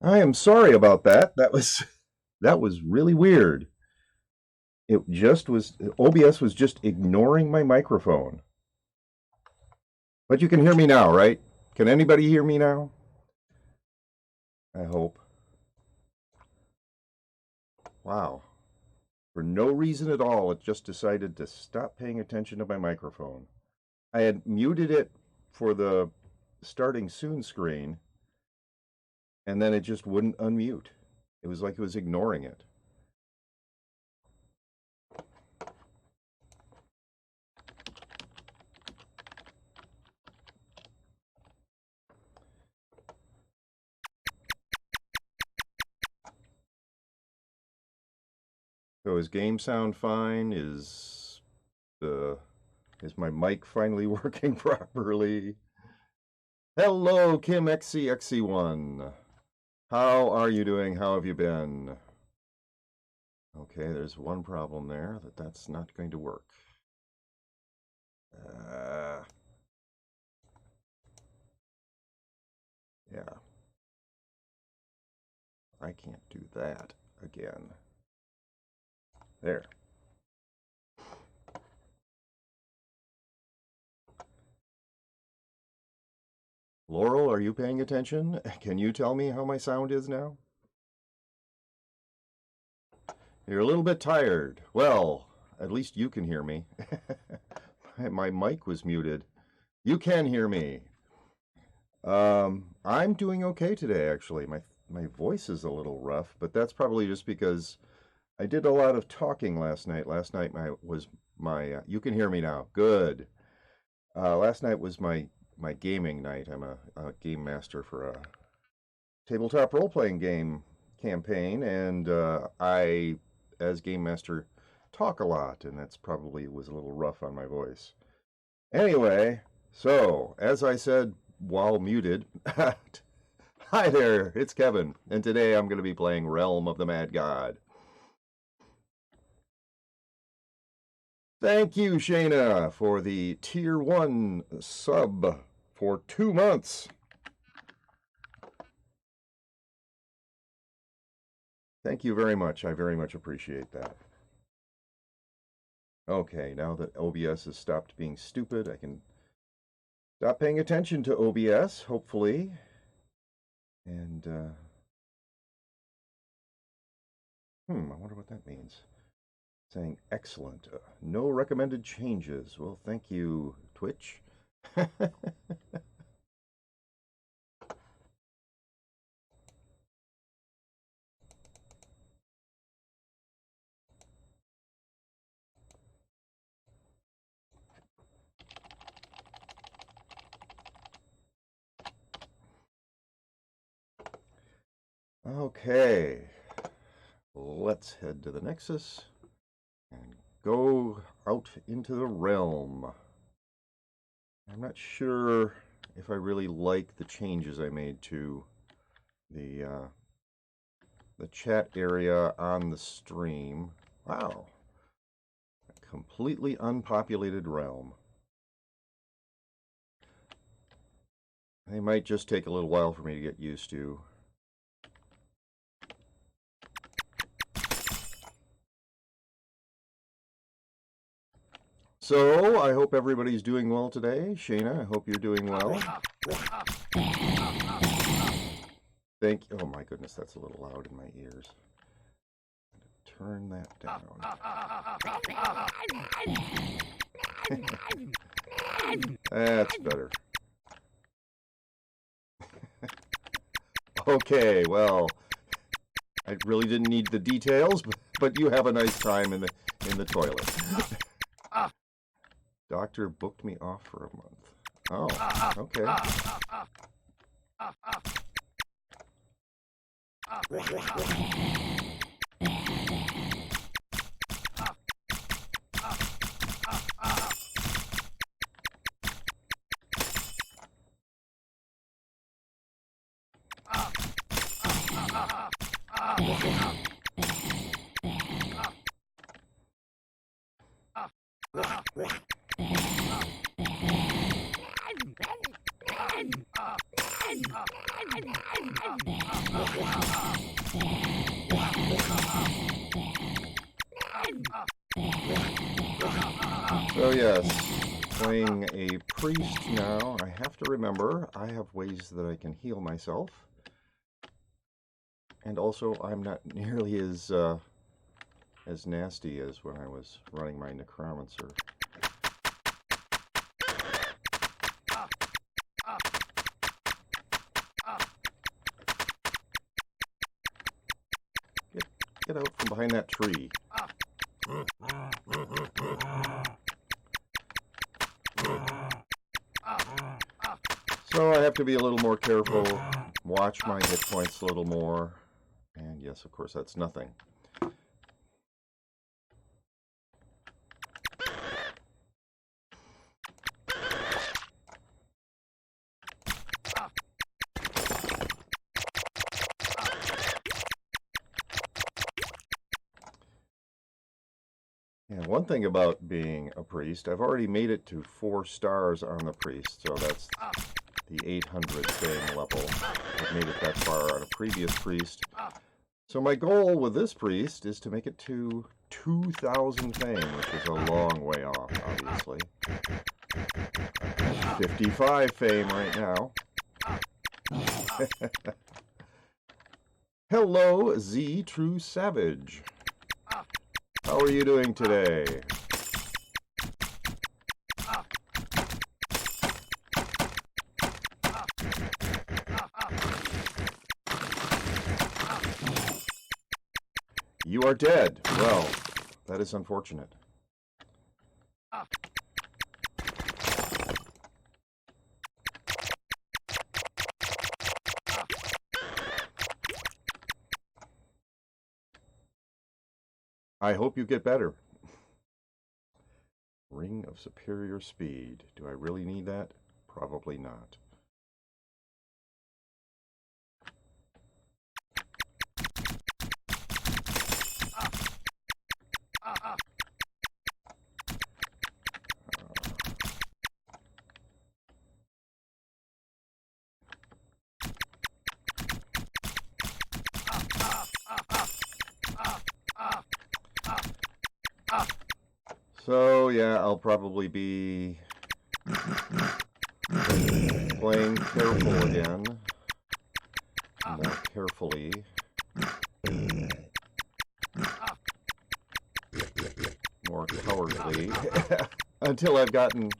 I am sorry about that. That was really weird. It just was OBS was just ignoring my microphone. But you can hear me now, right? Can anybody hear me now? I hope. Wow. For no reason at all, it just decided to stop paying attention to my microphone. I had muted it for the starting soon screen, and then it just wouldn't unmute. It was like it was ignoring it. So is game sound fine? Is my mic finally working properly? Hello, Kim XCXC1. How are you doing? How have you been? Okay, there's one problem there, that's not going to work. Yeah. I can't do that again. There. Laurel, are you paying attention? Can you tell me how my sound is now? You're a little bit tired. Well, at least you can hear me. My mic was muted. You can hear me. I'm doing okay today, actually. My voice is a little rough, but that's probably just because I did a lot of talking last night. Last night was my you can hear me now. Good. Last night was my gaming night. I'm a game master for a tabletop role-playing game campaign, and I, as game master, talk a lot, and that's probably was a little rough on my voice. Anyway, so as I said while muted, hi there, it's Kevin, and today I'm going to be playing Realm of the Mad God. Thank you, Shayna, for the Tier 1 sub for 2 months. Thank you very much. I very much appreciate that. Okay, now that OBS has stopped being stupid, I can stop paying attention to OBS, hopefully. And, I wonder what that means. Saying excellent. No recommended changes. Well, thank you, Twitch. Okay, let's head to the Nexus and go out into the realm. I'm not sure if I really like the changes I made to the chat area on the stream. Wow, a completely unpopulated realm. They might just take a little while for me to get used to. So, I hope everybody's doing well today. Shayna, I hope you're doing well. Thank you. Oh my goodness, that's a little loud in my ears. Turn that down. That's better. Okay, well, I really didn't need the details, but you have a nice time in the toilet. Doctor booked me off for a month. Oh, okay. So yes, playing a priest now. I have to remember I have ways that I can heal myself. And also I'm not nearly as nasty as when I was running my necromancer. Get out from behind that tree. So I have to be a little more careful, watch my hit points a little more, and yes, of course, that's nothing. Yeah, one thing about being a priest, I've already made it to 4 stars on the priest, so that's the 800 fame level. I've made it that far on a previous priest. So my goal with this priest is to make it to 2,000 fame, which is a long way off, obviously. 55 fame right now. Hello, Z True Savage. How are you doing today? You are dead. Well, that is unfortunate. I hope you get better. Ring of Superior Speed. Do I really need that? Probably not. So yeah, I'll probably be playing careful again, more carefully. More cowardly, until I've gotten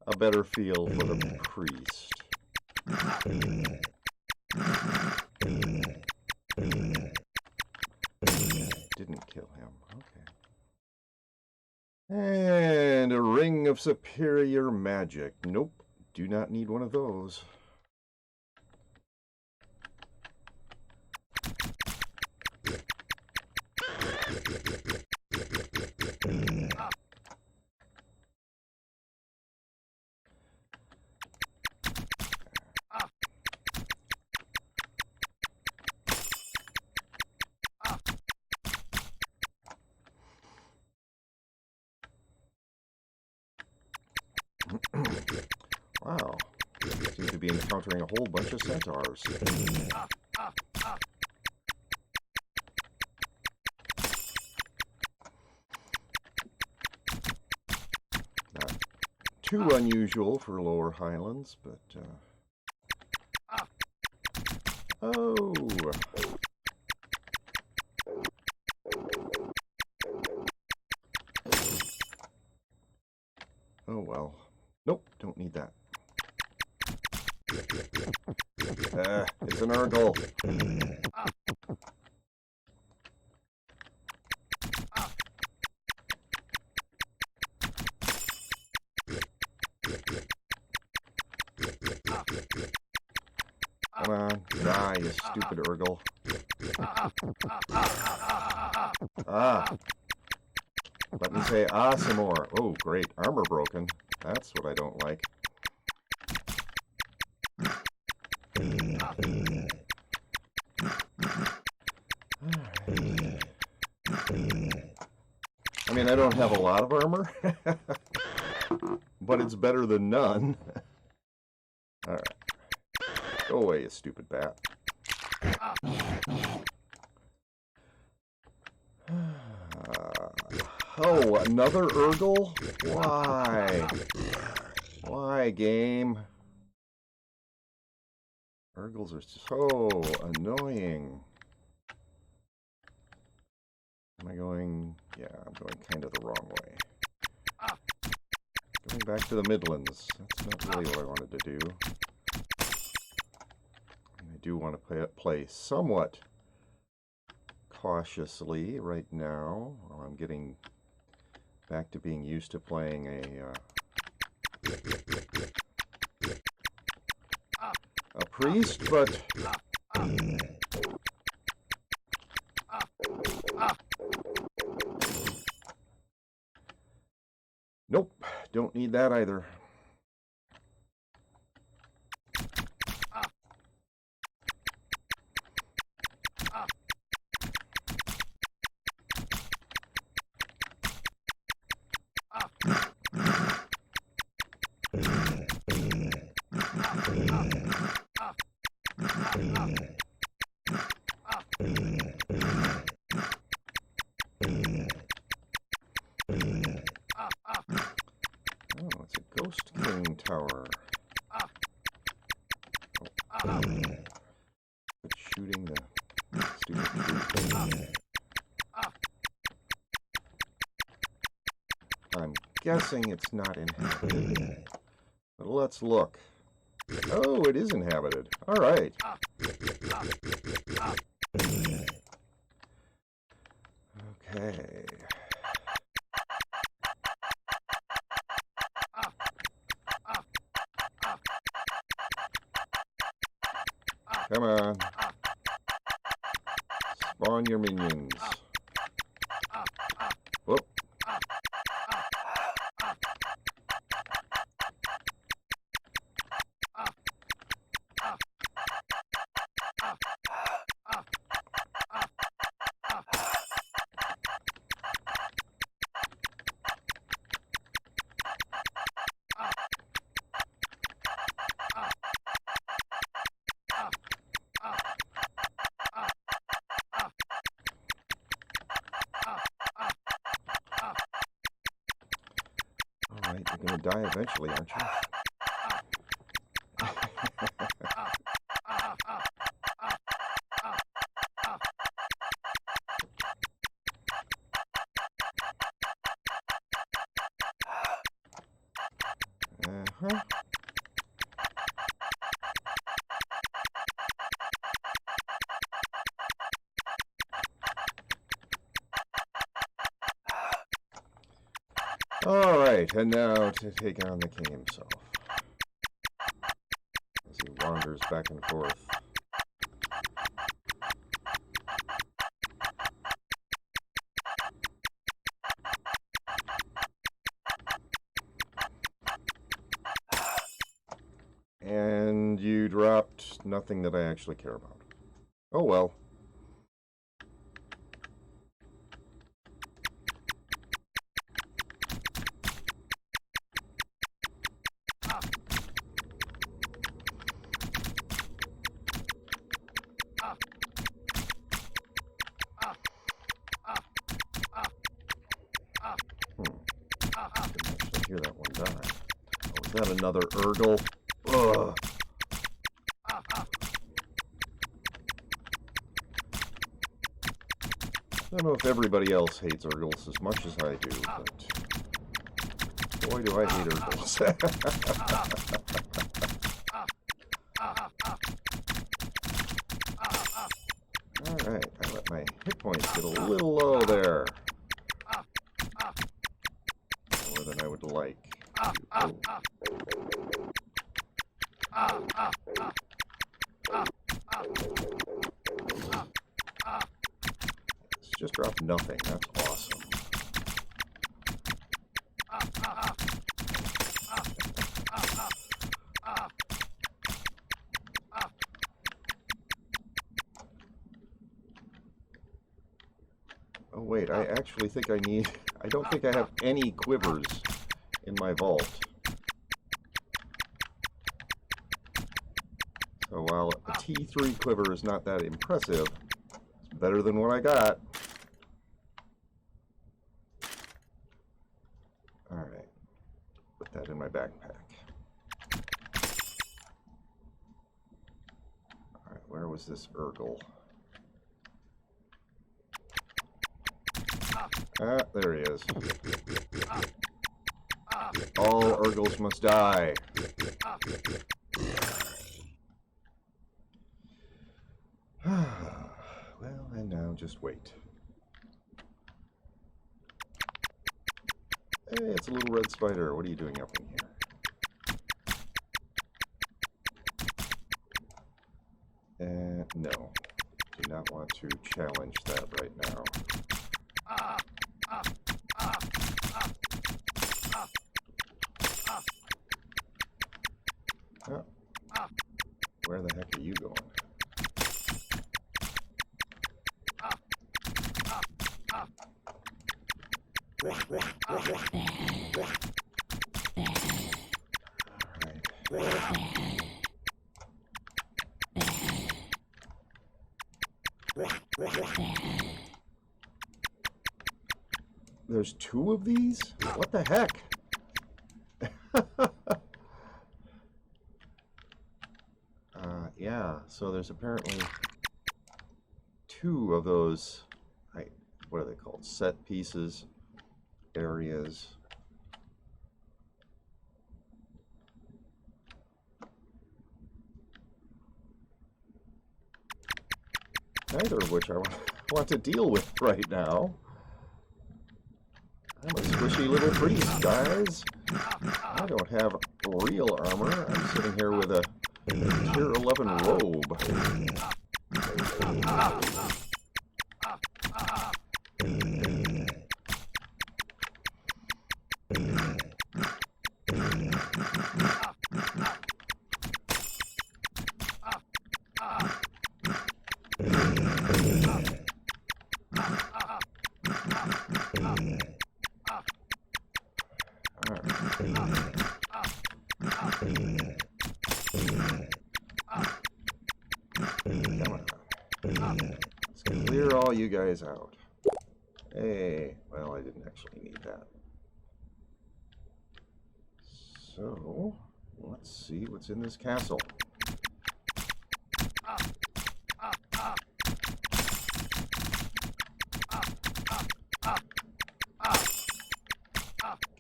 a better feel for the priest. Didn't kill him, okay. And a Ring of Superior Magic. Nope, do not need one of those. Wow, seem to be encountering a whole bunch of centaurs. Not too unusual for lower highlands, but oh. Oh well. Nope, don't need that. It's an Urgle. Come on, die, you stupid Urgle. Ah. Let me say ah some more. Oh, great. Armor broken. That's what I don't like. I mean, I don't have a lot of armor, but it's better than none. Alright. Go away, you stupid bat. Oh, another Urgle? Why? Why, game? Urgles are so annoying. Am I going? Yeah, I'm going kind of the wrong way. Going back to the Midlands. That's not really what I wanted to do. And I do want to play somewhat cautiously right now. While I'm getting back to being used to playing a priest, but nope, don't need that either. Oh, it's a Ghost King tower. Oh. Quit shooting the stupid tree. I'm guessing it's not inhabited. But let's look. Oh, it is inhabited. All right. Okay. Come on. Spawn your minions. Whoop. Alright, you're going to die eventually, aren't you? Uh-huh. Alright, and now to take on the king himself. As he wanders back and forth. And you dropped nothing that I actually care about. Oh well. I didn't actually hear that one die. Oh, is that another Urgle? Ugh. I don't know if everybody else hates Urgles as much as I do, but boy do I hate Urgles. Alright, I let my hit points get a little low there. More than I would like. Oh. It's just dropped nothing. That's awesome. Oh wait, I actually think I need... I don't think I have any quivers in my vault. So while a T3 quiver is not that impressive. It's better than what I got. All right, put that in my backpack. All right, where was this Urgle? Ah, there he is. All Urgles must die. Well, and now just wait. Hey, it's a little red spider. What are you doing up in here? No. Do not want to challenge that right now. Oh. Where the heck are you going? There's two of these? What the heck? Yeah, so there's apparently two of those, what are they called? Set pieces, areas. Neither of which I want to deal with right now. I'm a squishy little priest, guys. I don't have real armor. I'm sitting here with a tier 11 robe. Let's clear all you guys out. Hey, well, I didn't actually need that. So, let's see what's in this castle.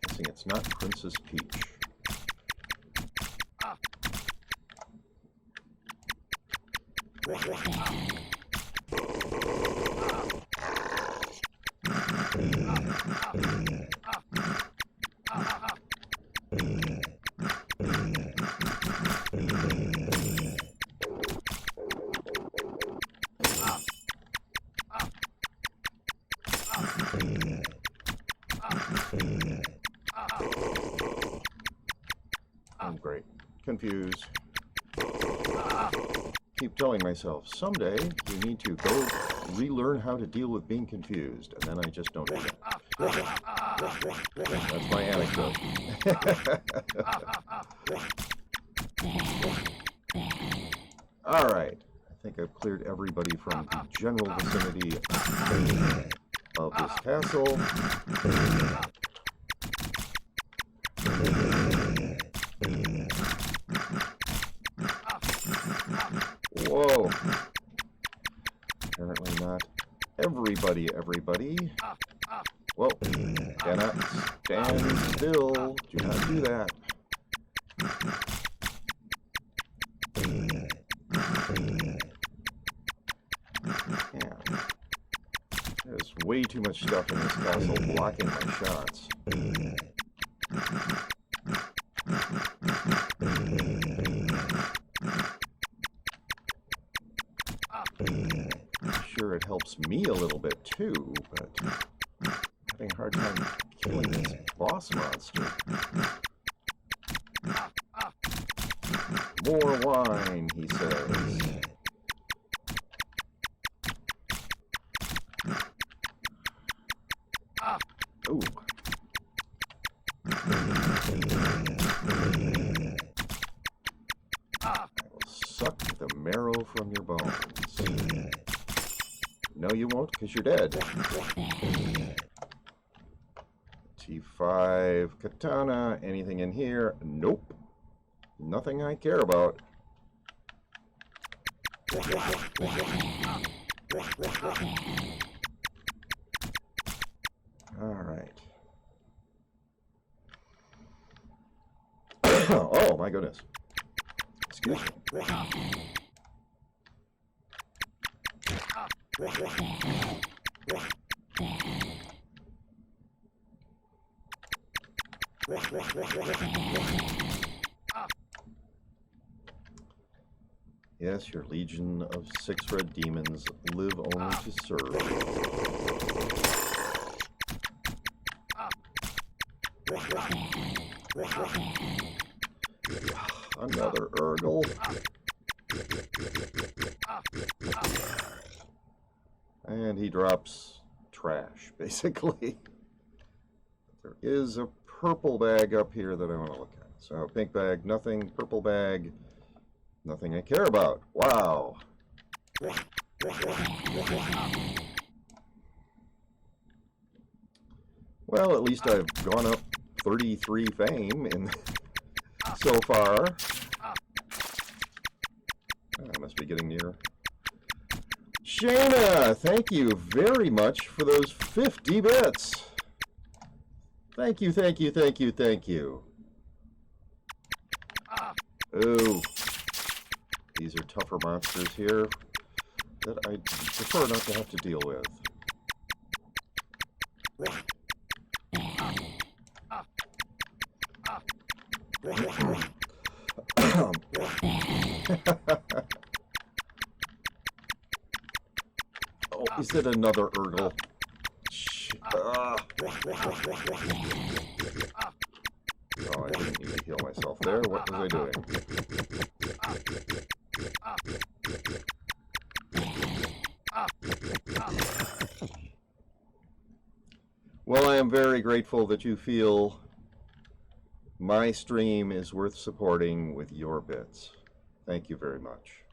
Guessing it's not Princess Peach. I'm great. Confused. Keep telling myself, someday you need to go relearn how to deal with being confused, and then I just don't do that. That's my anecdote. All right. I think I've cleared everybody from the general vicinity of this castle. Whoa. Apparently not everybody. Whoa. Cannot stand still. Do not do that. Yeah. There's way too much stuff in this castle blocking my shots. I'm sure it helps me a little bit too, but I'm having a hard time killing this boss monster. More wine, he says. Ooh. I will suck the marrow from your bones. No, you won't, because you're dead. T5 katana. Anything in here? Nope. Nothing I care about. All right. Oh, my goodness. Excuse me. Yes, your legion of 6 red demons live only to serve. Another Urgle. And he drops trash, basically. There is a purple bag up here that I want to look at. So, pink bag, nothing. Purple bag, nothing I care about. Wow. Well, at least I've gone up 33 fame in so far. I must be getting near. Shayna, thank you very much for those 50 bits. Thank you, thank you, thank you, thank you. Ooh. These are tougher monsters here that I prefer not to have to deal with. Oh, is it another Urgle? Oh, I didn't need to heal myself there. What was I doing? Well, I am very grateful that you feel my stream is worth supporting with your bits. Thank you very much.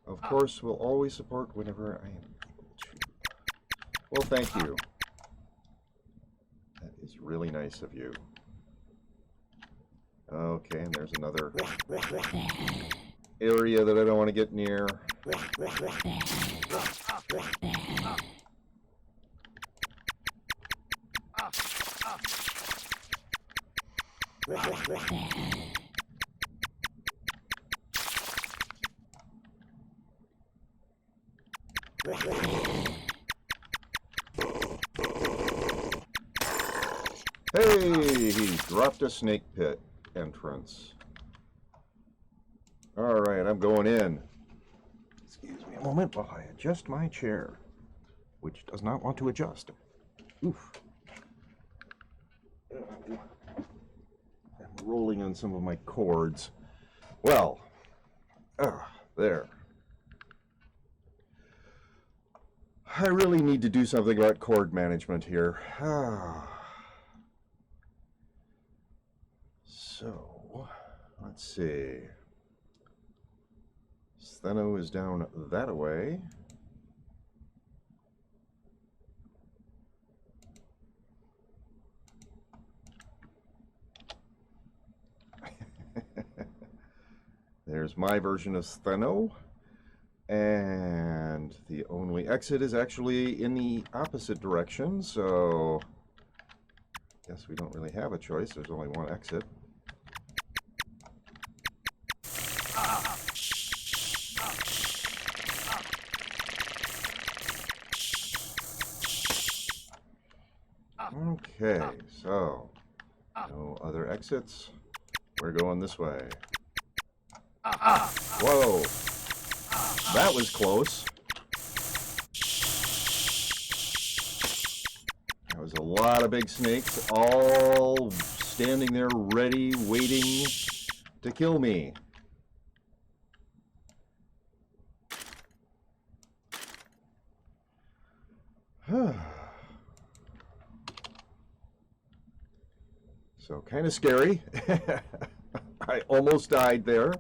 Of course, we'll always support whenever I am able to. Well, thank you. That is really nice of you. Okay, and there's another area that I don't want to get near. Hey, he dropped a snake pit entrance. All right, I'm going in. Excuse me a moment while I adjust my chair, which does not want to adjust. Oof. I'm rolling on some of my cords. Well, there. I really need to do something about cord management here. So, let's see. Stheno is down that way. There's my version of Stheno. And the only exit is actually in the opposite direction, so I guess we don't really have a choice. There's only one exit. Okay, so no other exits. We're going this way. Whoa! That was close. There was a lot of big snakes, all standing there ready, waiting to kill me. So kind of scary. I almost died there.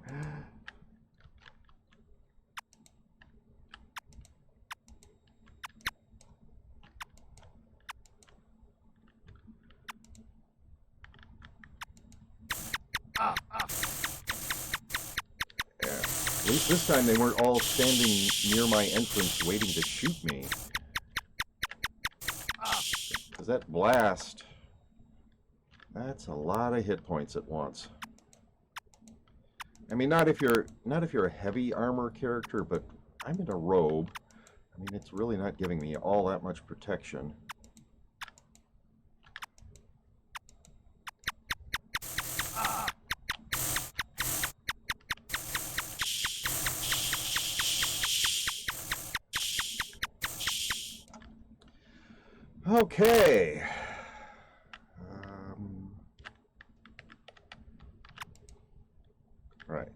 At least this time they weren't all standing near my entrance waiting to shoot me. Because that blast, that's a lot of hit points at once. I mean, not if you're a heavy armor character, but I'm in a robe. I mean, it's really not giving me all that much protection. Okay. Right.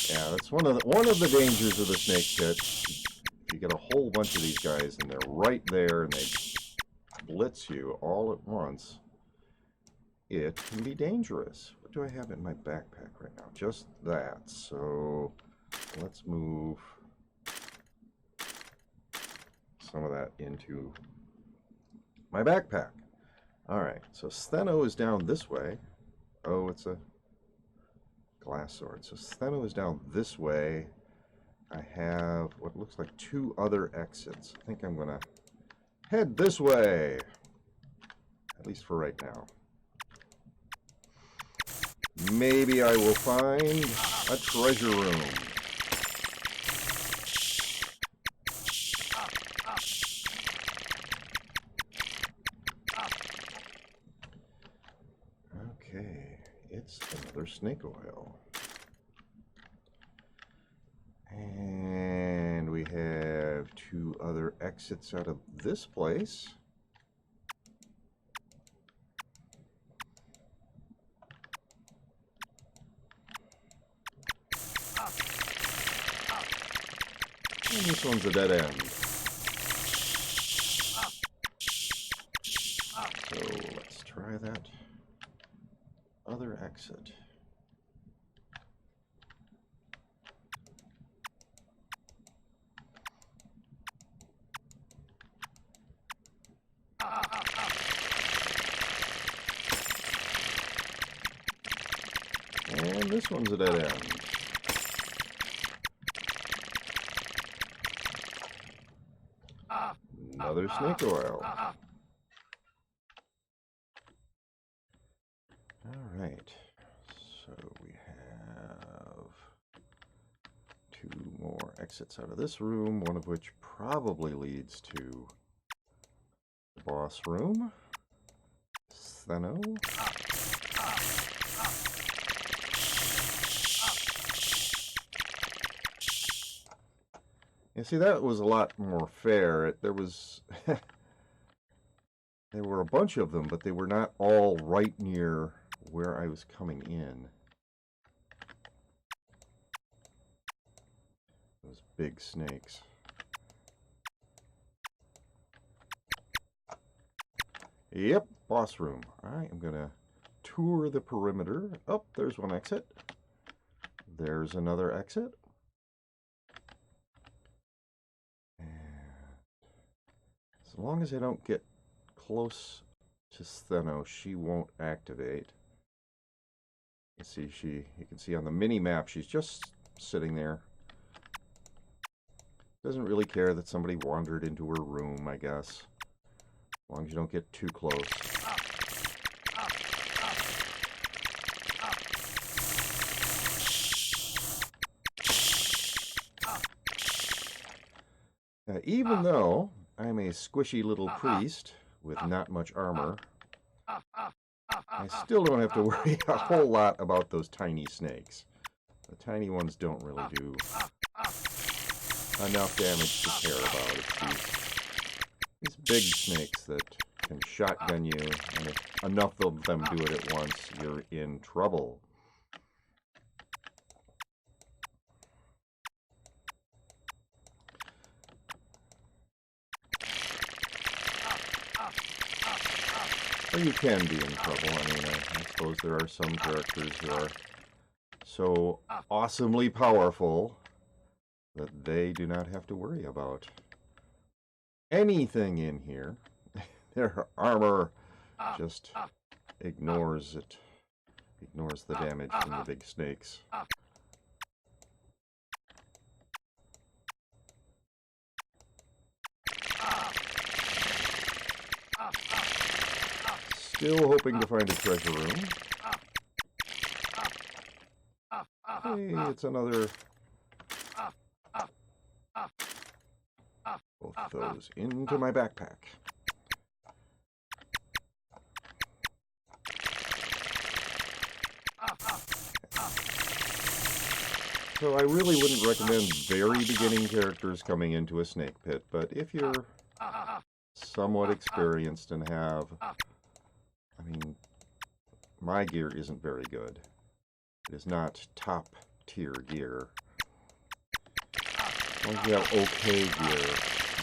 Yeah, that's one of the dangers of the snake pit. You get a whole bunch of these guys and they're right there and they blitz you all at once. It can be dangerous. What do I have in my backpack right now? Just that. So let's move some of that into my backpack. Alright, so Stheno is down this way. Oh, it's a glass sword. So Stheno is down this way. I have what looks like 2 other exits. I think I'm going to head this way. At least for right now. Maybe I will find a treasure room. Okay, it's another snake oil. And we have 2 other exits out of this place. And this one's a dead end. So let's try that other exit. And this one's a dead end. Another snake oil. Alright, so we have 2 more exits out of this room, one of which probably leads to the boss room. Stheno. You see, that was a lot more fair. There was... there were a bunch of them, but they were not all right near where I was coming in. Those big snakes. Yep, boss room. Alright, I'm going to tour the perimeter. Oh, there's one exit. There's another exit. As long as I don't get close to Stheno, she won't activate. You can see on the mini map, she's just sitting there. Doesn't really care that somebody wandered into her room, I guess. As long as you don't get too close. Even though I'm a squishy little priest with not much armor, I still don't have to worry a whole lot about those tiny snakes. The tiny ones don't really do enough damage to care about. It's these big snakes that can shotgun you, and if enough of them do it at once, you're in trouble. Or you can be in trouble. I mean, I suppose there are some characters who are so awesomely powerful that they do not have to worry about anything in here. Their armor just ignores it. Ignores the damage from the big snakes. Still hoping to find a treasure room. Hey, it's another... Both those into my backpack. So I really wouldn't recommend very beginning characters coming into a snake pit, but if you're somewhat experienced and have... I mean, my gear isn't very good. It is not top tier gear. As long as you have okay gear,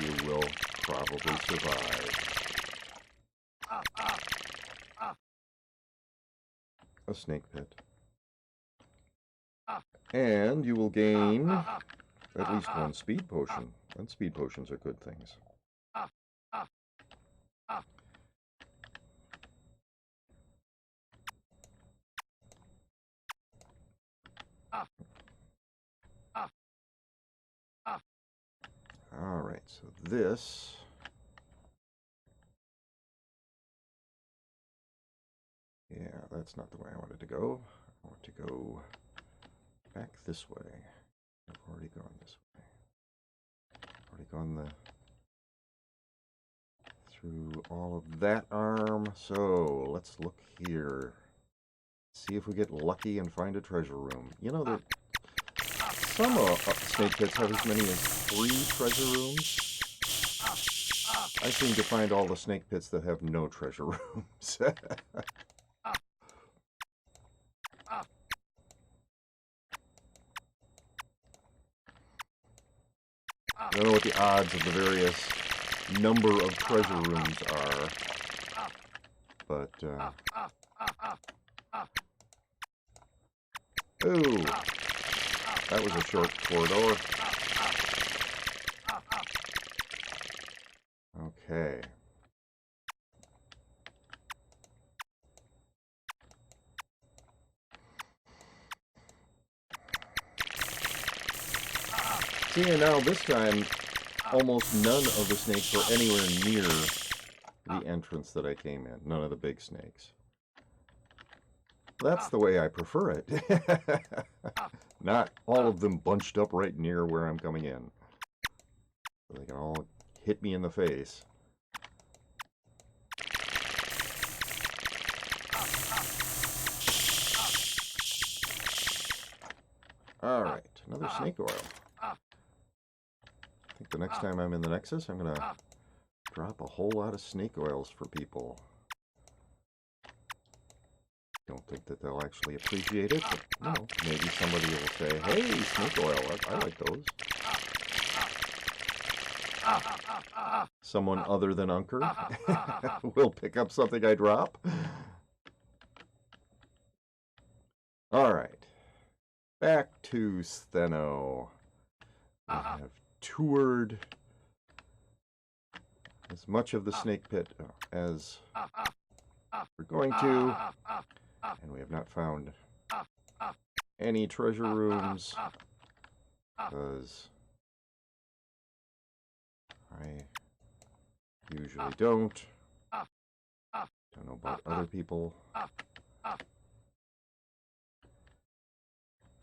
you will probably survive. A snake pit. And you will gain at least one speed potion. And speed potions are good things. Alright, so this... Yeah, that's not the way I wanted to go. I want to go back this way. I've already gone this way. Already gone through all of that arm. So, let's look here. See if we get lucky and find a treasure room. You know, that some snake pits have as many as 3 treasure rooms. I seem to find all the snake pits that have no treasure rooms. I don't know what the odds of the various number of treasure rooms are, but, ooh, that was a short corridor. Okay. See, and now this time, almost none of the snakes were anywhere near the entrance that I came in. None of the big snakes. That's the way I prefer it. Not all of them bunched up right near where I'm coming in. So they can all hit me in the face. Alright, another snake oil. I think the next time I'm in the Nexus, I'm going to drop a whole lot of snake oils for people. Don't think that they'll actually appreciate it, but, you know, maybe somebody will say, hey, snake oil, I like those. Someone other than Unker will pick up something I drop. Alright. Back to Stheno. I have toured as much of the snake pit as we're going to, and we have not found any treasure rooms, because I usually don't know about other people.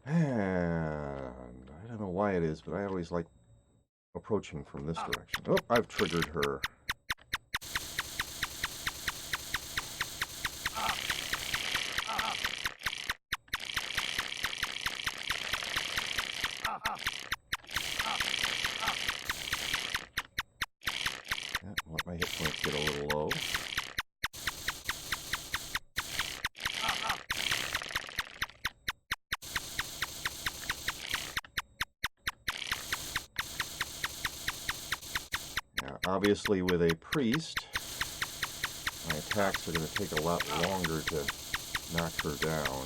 And I don't know why it is, but I always like approaching from this direction. Oh, I've triggered her. Yeah, let my hit points get a little low. Obviously, with a priest, my attacks are going to take a lot longer to knock her down.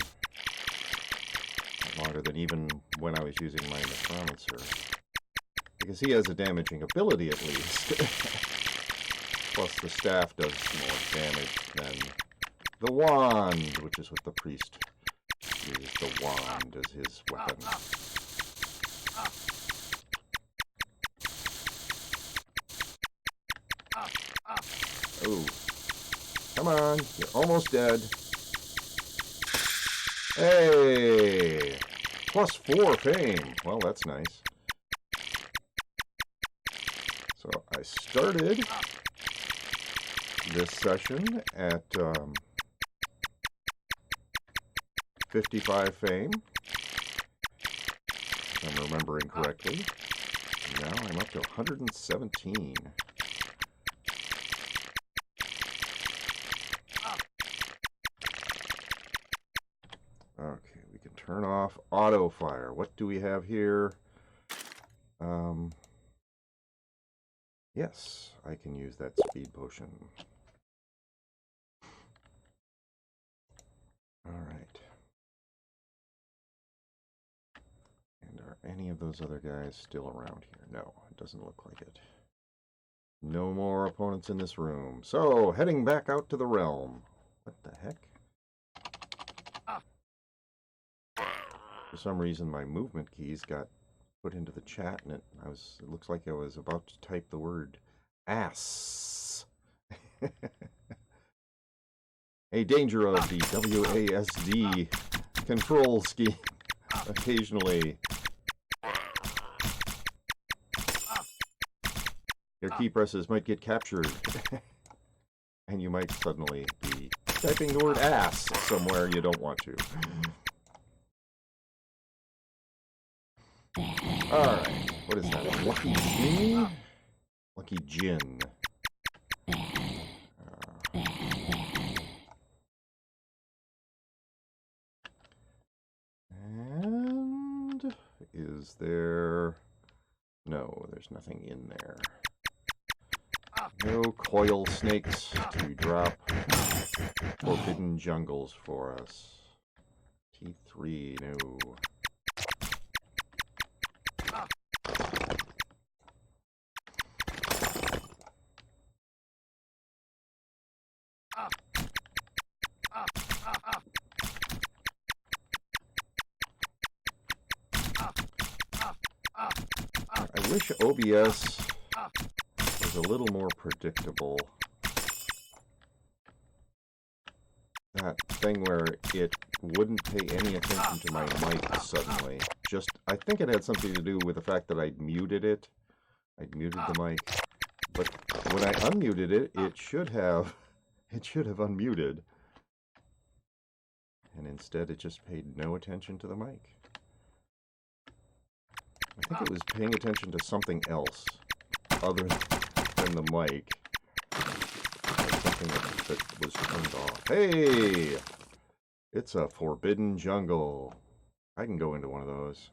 Longer than even when I was using my Necromancer. Because he has a damaging ability at least. Plus the staff does more damage than the wand, which is what the priest uses the wand as his weapon. Oh. Come on, you're almost dead. Hey! +4 fame. Well, that's nice. So I started this session at 55 fame, if I'm remembering correctly. Now I'm up to 117. Okay, we can turn off auto fire. What do we have here? Yes, I can use that speed potion. Alright. And are any of those other guys still around here? No, it doesn't look like it. No more opponents in this room. So, heading back out to the realm. What the heck? For some reason, my movement keys got put into the chat, and it looks like I was about to type the word ass. A danger of the WASD control scheme occasionally. Your key presses might get captured, and you might suddenly be typing the word ass somewhere you don't want to. Alright, what is that? Lucky Gin? Lucky Gin. And is there... No, there's nothing in there. No coil snakes to drop forbidden jungles for us. T3, no. I wish OBS was a little more predictable. That thing where it wouldn't pay any attention to my mic suddenly. I think it had something to do with the fact that I'd muted it. I'd muted the mic. But when I unmuted it, it should have unmuted. And instead it just paid no attention to the mic. I think it was paying attention to something else other than the mic. Something that was turned off. Hey! It's a forbidden jungle. I can go into one of those.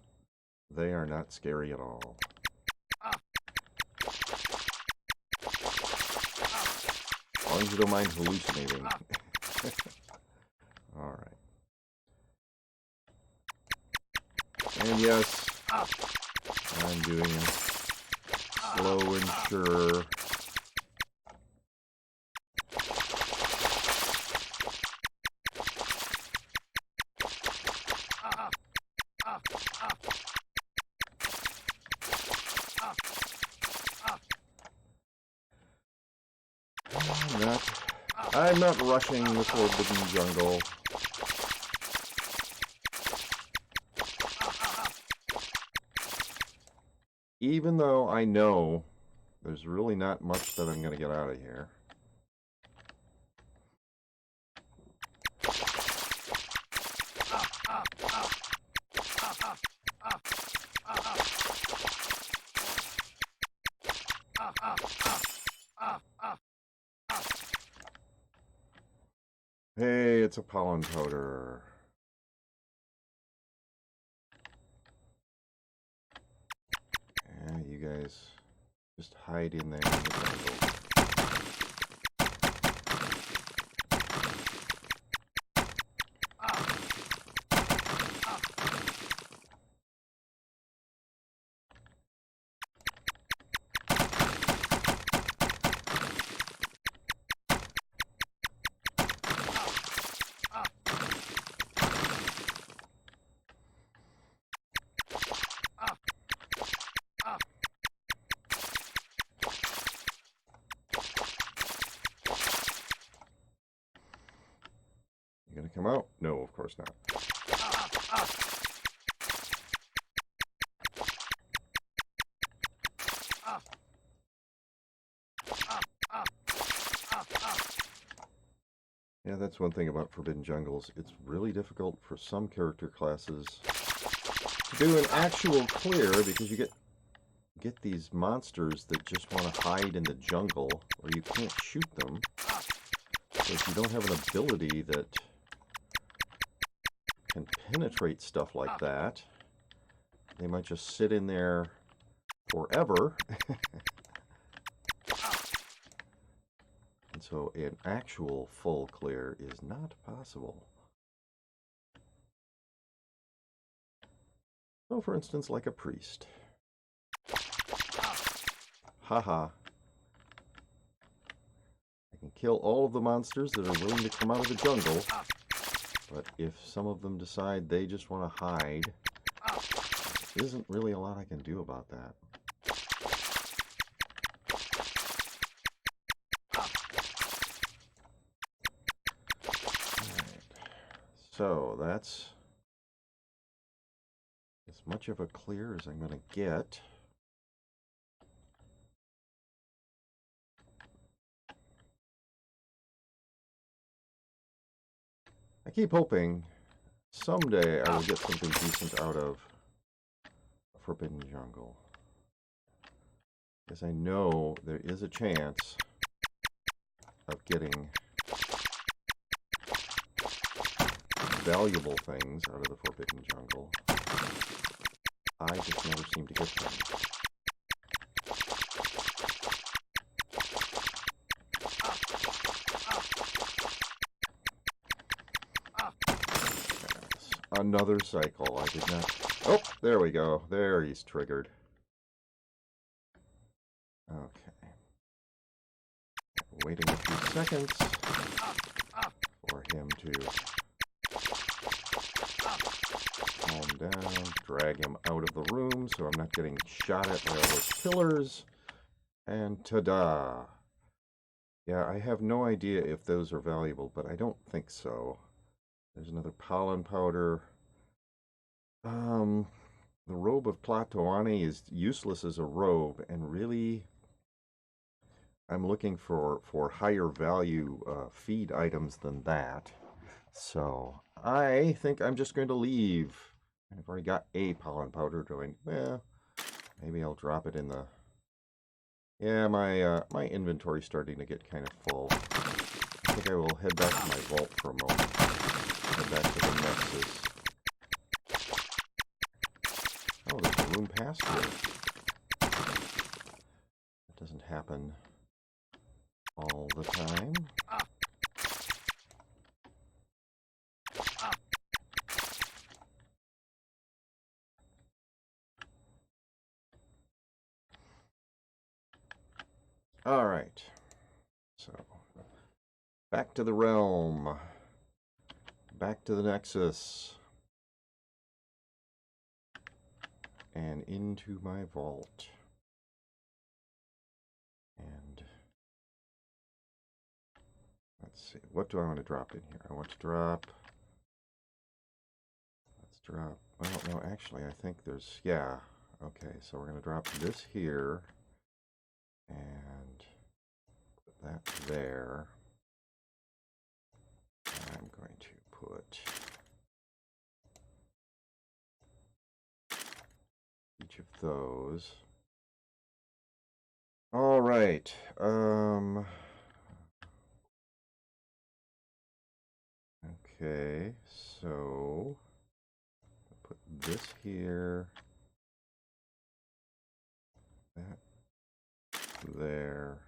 They are not scary at all. As long as you don't mind hallucinating. Alright. And yes, I'm doing it slow and sure. I'm not rushing the forbidden jungle. Even though I know there's really not much that I'm going to get out of here. Hey, it's a pollen powder. Yeah, you guys Just hide in there in the jungle. You gonna come out? No, of course not. Yeah, that's one thing about Forbidden Jungles. It's really difficult for some character classes to do an actual clear because you get these monsters that just want to hide in the jungle or you can't shoot them. So if you don't have an ability that can penetrate stuff like that, they might just sit in there forever. And so an actual full clear is not possible. So for instance, like a priest. Haha. I can kill all of the monsters that are willing to come out of the jungle, but if some of them decide they just want to hide, there isn't really a lot I can do about that. So that's as much of a clear as I'm going to get. I keep hoping someday I will get something decent out of Forbidden Jungle. Because I know there is a chance of getting valuable things out of the Forbidden Jungle. I just never seem to get them. Yes. Another cycle. I did not... Oh, there we go. There he's triggered. Okay. Waiting a few seconds for him to calm down, drag him out of the room so I'm not getting shot at by all those pillars, and ta-da! Yeah, I have no idea if those are valuable, but I don't think so. There's another pollen powder. The robe of Tlatoani is useless as a robe, and really I'm looking for higher value feed items than that. So I think I'm just going to leave. I've already got a pollen powder going. Well, maybe I'll drop it in the... Yeah, my inventory's starting to get kind of full. I think I will head back to my vault for a moment. Head back to the Nexus. Oh, there's a room past here. That doesn't happen all the time. All right. So, back to the realm. Back to the Nexus. And into my vault. And let's see, what do I want to drop in here? I want to drop, let's drop, well, no, actually, I think there's, yeah, okay, so we're going to drop this here, and put that there. I'm going to put each of those. All right, okay, so put this here, that there.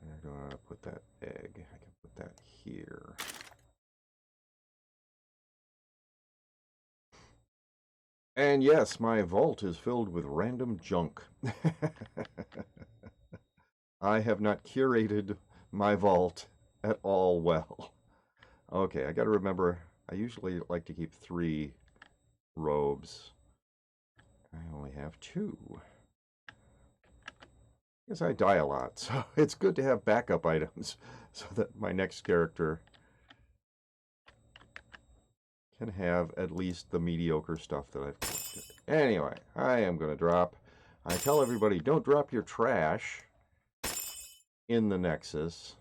I'm going to put that egg. I can put that here. And yes, my vault is filled with random junk. I have not curated my vault at all well. Okay, I got to remember, I usually like to keep 3 robes. I only have 2. Because I die a lot, so it's good to have backup items so that my next character can have at least the mediocre stuff that I've collected. Anyway, I am going to drop. I tell everybody, don't drop your trash in the Nexus.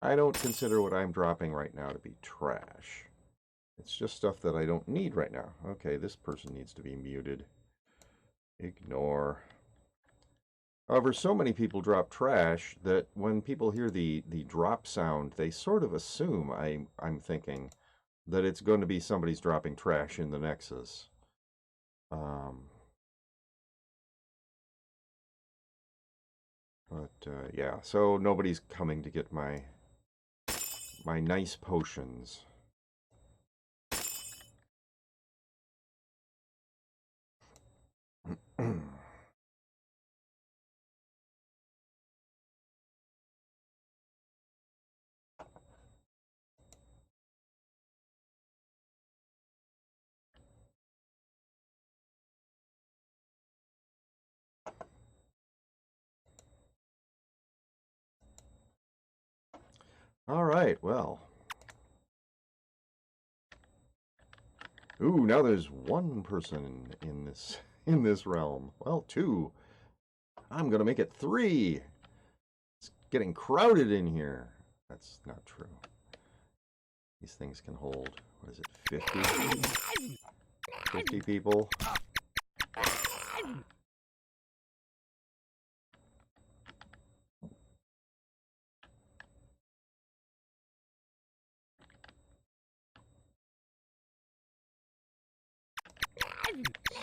I don't consider what I'm dropping right now to be trash. It's just stuff that I don't need right now. Okay, this person needs to be muted. Ignore. However, so many people drop trash that when people hear the drop sound, they sort of assume, I'm thinking, that it's going to be somebody's dropping trash in the Nexus. Yeah, so nobody's coming to get my nice potions. All right, well. Ooh, now there's 1 person in this realm. Well, 2. I'm gonna make it 3. It's getting crowded in here. That's not true. These things can hold, what is it, 50? 50 people?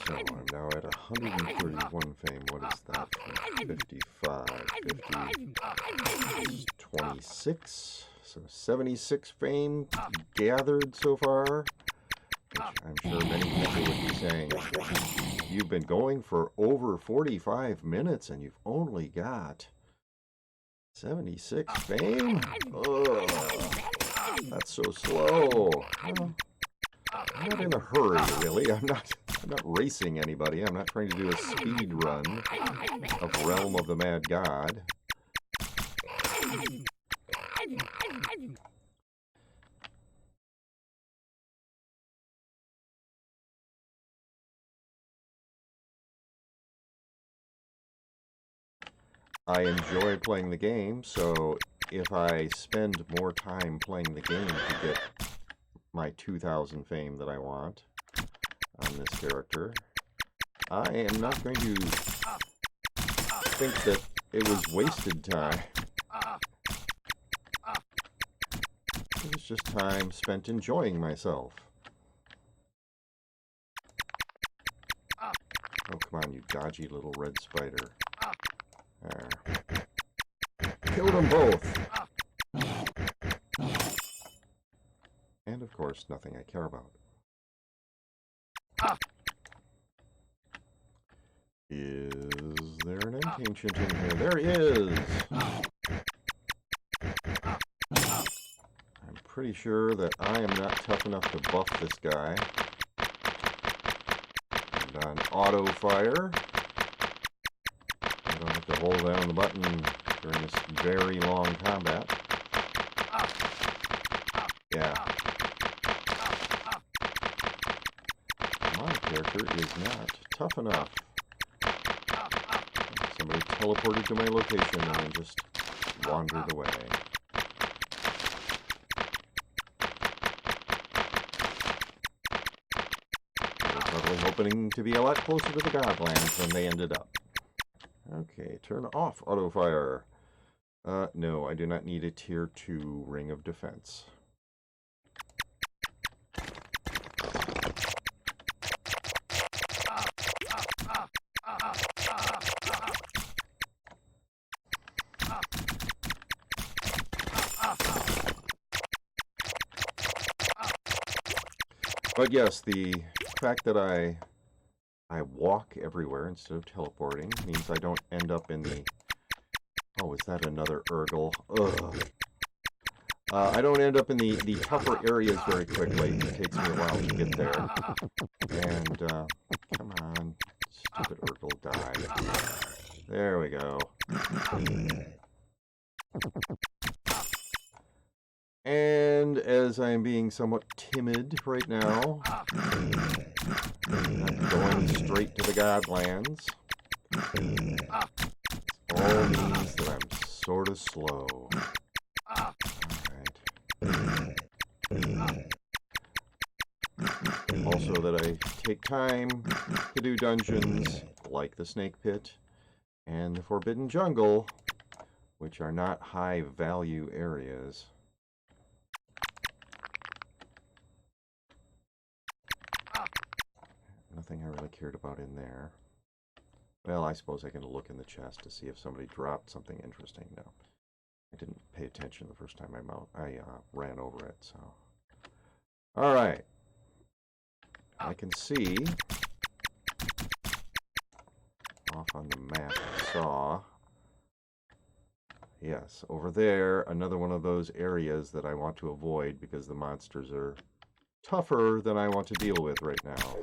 So I'm now at 131 fame. What is that? 55, 50, 26. So 76 fame gathered so far. Which I'm sure many people would be saying, you've been going for over 45 minutes and you've only got 76 fame? Ugh, that's so slow. Well, I'm not in a hurry, really. I'm not racing anybody. I'm not trying to do a speed run of Realm of the Mad God. I enjoy playing the game, so if I spend more time playing the game to get my 2,000 fame that I want on this character, I am not going to think that it was wasted time. It was just time spent enjoying myself. Oh, come on, you dodgy little red spider. There. Killed them both! And of course, nothing I care about. Is there an end ancient in here? There is! I'm pretty sure that I am not tough enough to buff this guy. And on auto fire, I don't have to hold down the button during this very long combat. Yeah. My character is not tough enough. Somebody teleported to my location and then just wandered away. They were probably hoping to be a lot closer to the Godlands than they ended up. Okay, turn off auto fire. No, I do not need a tier 2 ring of defense. But yes, the fact that I walk everywhere instead of teleporting means I don't end up in the... Oh, is that another Urgle? Ugh. I don't end up in the tougher areas very quickly. It takes me a while to get there. And, come on, stupid Urgle, die. There we go. And as I'm being somewhat timid right now, I'm going straight to the Godlands. All means that I'm sort of slow. Alright. Also that I take time to do dungeons like the Snake Pit and the Forbidden Jungle, which are not high value areas. Nothing I really cared about in there. Well, I suppose I can look in the chest to see if somebody dropped something interesting. No, I didn't pay attention the first time I ran over it. So, all right, I can see off on the map. I saw, yes, over there, another one of those areas that I want to avoid because the monsters are tougher than I want to deal with right now.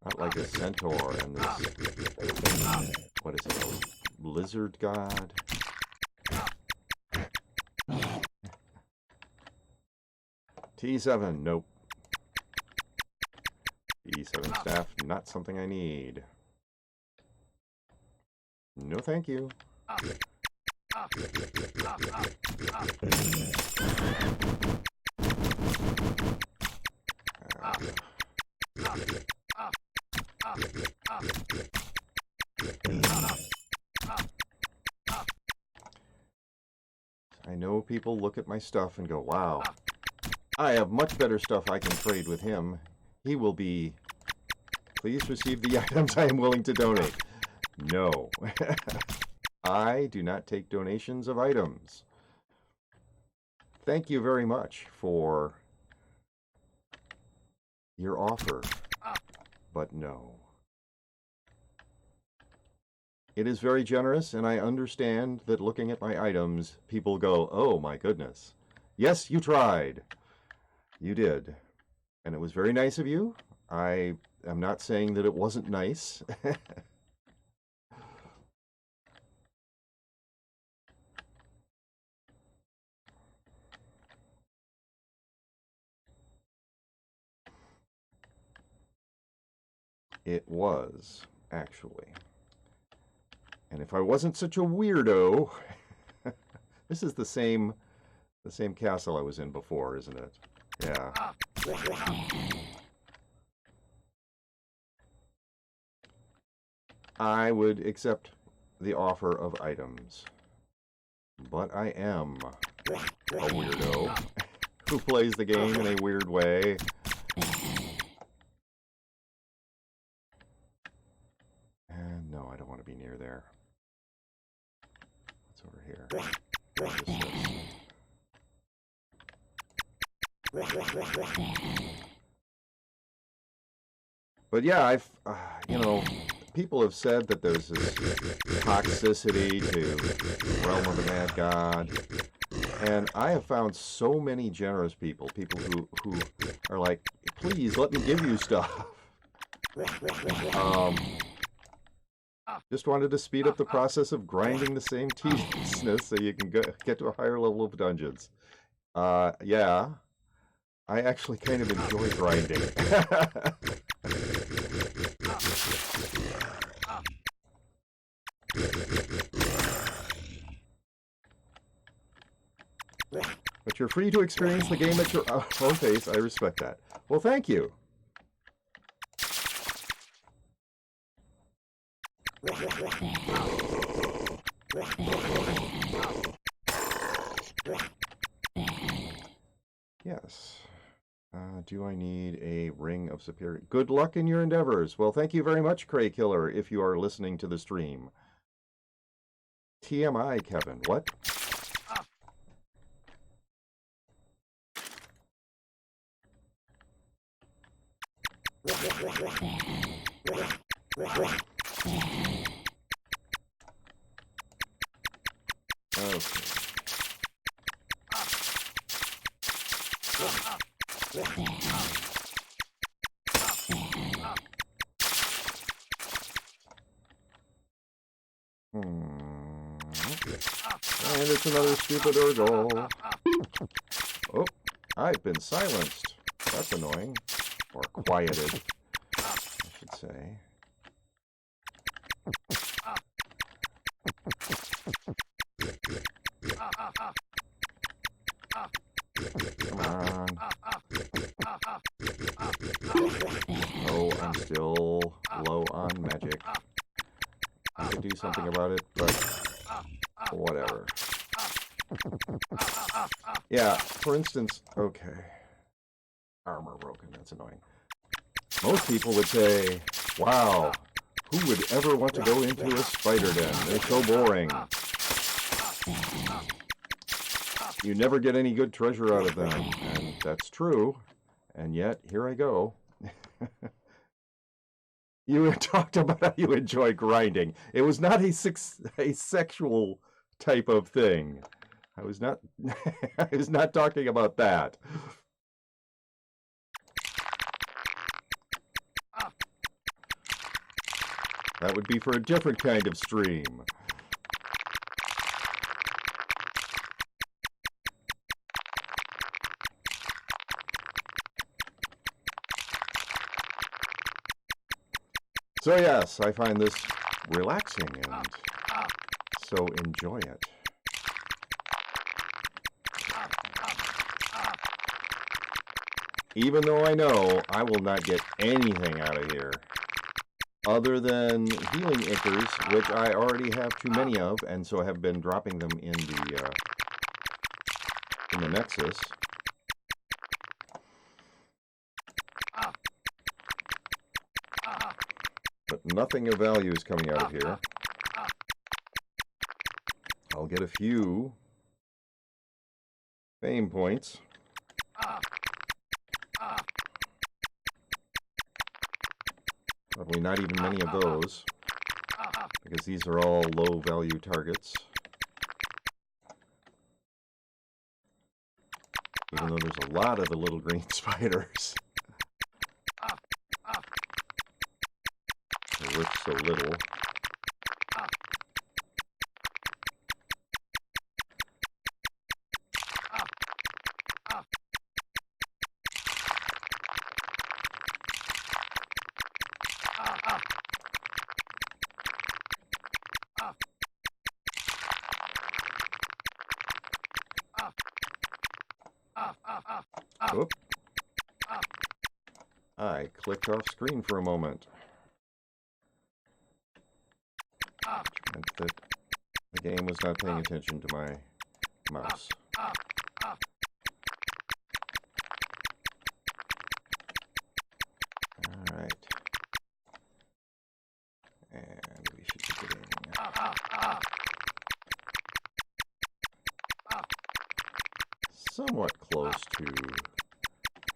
Not like a centaur and this, what is it, a lizard god? T7, nope. E7 staff, not something I need. No thank you. I know people look at my stuff and go, wow, I have much better stuff I can trade with him. He will be, please receive the items I am willing to donate. No. I do not take donations of items. Thank you very much for your offer, but no. It is very generous, and I understand that looking at my items, people go, oh my goodness. Yes, you tried. You did. And it was very nice of you. I am not saying that it wasn't nice. It was, actually. And if I wasn't such a weirdo, this is the same castle I was in before, isn't it? Yeah. I would accept the offer of items. But I am a weirdo who plays the game in a weird way. And no, I don't want to be near there. What's over here? But yeah, I've, you know, people have said that there's this toxicity to Realm of the Mad God. And I have found so many generous people who are like, please let me give you stuff. Just wanted to speed up the process of grinding the same tediousness so you can get to a higher level of dungeons. Yeah, I actually kind of enjoy grinding. But you're free to experience the game at your own pace. I respect that. Well, thank you. Yes. Do I need a Ring of Superior? Good luck in your endeavors. Well, thank you very much, Cray Killer, if you are listening to the stream. TMI, Kevin. What? Okay. And it's another stupid Urgle. Oh, I've been silenced. That's annoying. Or quieted, I should say. Come on. Oh, I'm still low on magic. I could do something about it, but whatever. Yeah, for instance, okay. Armor broken, that's annoying. Most people would say, wow, who would ever want to go into a spider den? They're so boring. You never get any good treasure out of them, and that's true. And yet, here I go. You had talked about how you enjoy grinding. It was not a sexual type of thing. I was not I was not talking about that. That would be for a different kind of stream. So yes, I find this relaxing and so enjoy it. Even though I know I will not get anything out of here other than healing ichors, which I already have too many of, and so have been dropping them in the Nexus. But nothing of value is coming out of here. I'll get a few fame points. Probably not even many of those, because these are all low value targets. Even though there's a lot of the little green spiders. They're worth so little. Oop. I clicked off screen for a moment. Which meant that the game was not paying attention to my mouse. Alright. And we should be getting somewhat close to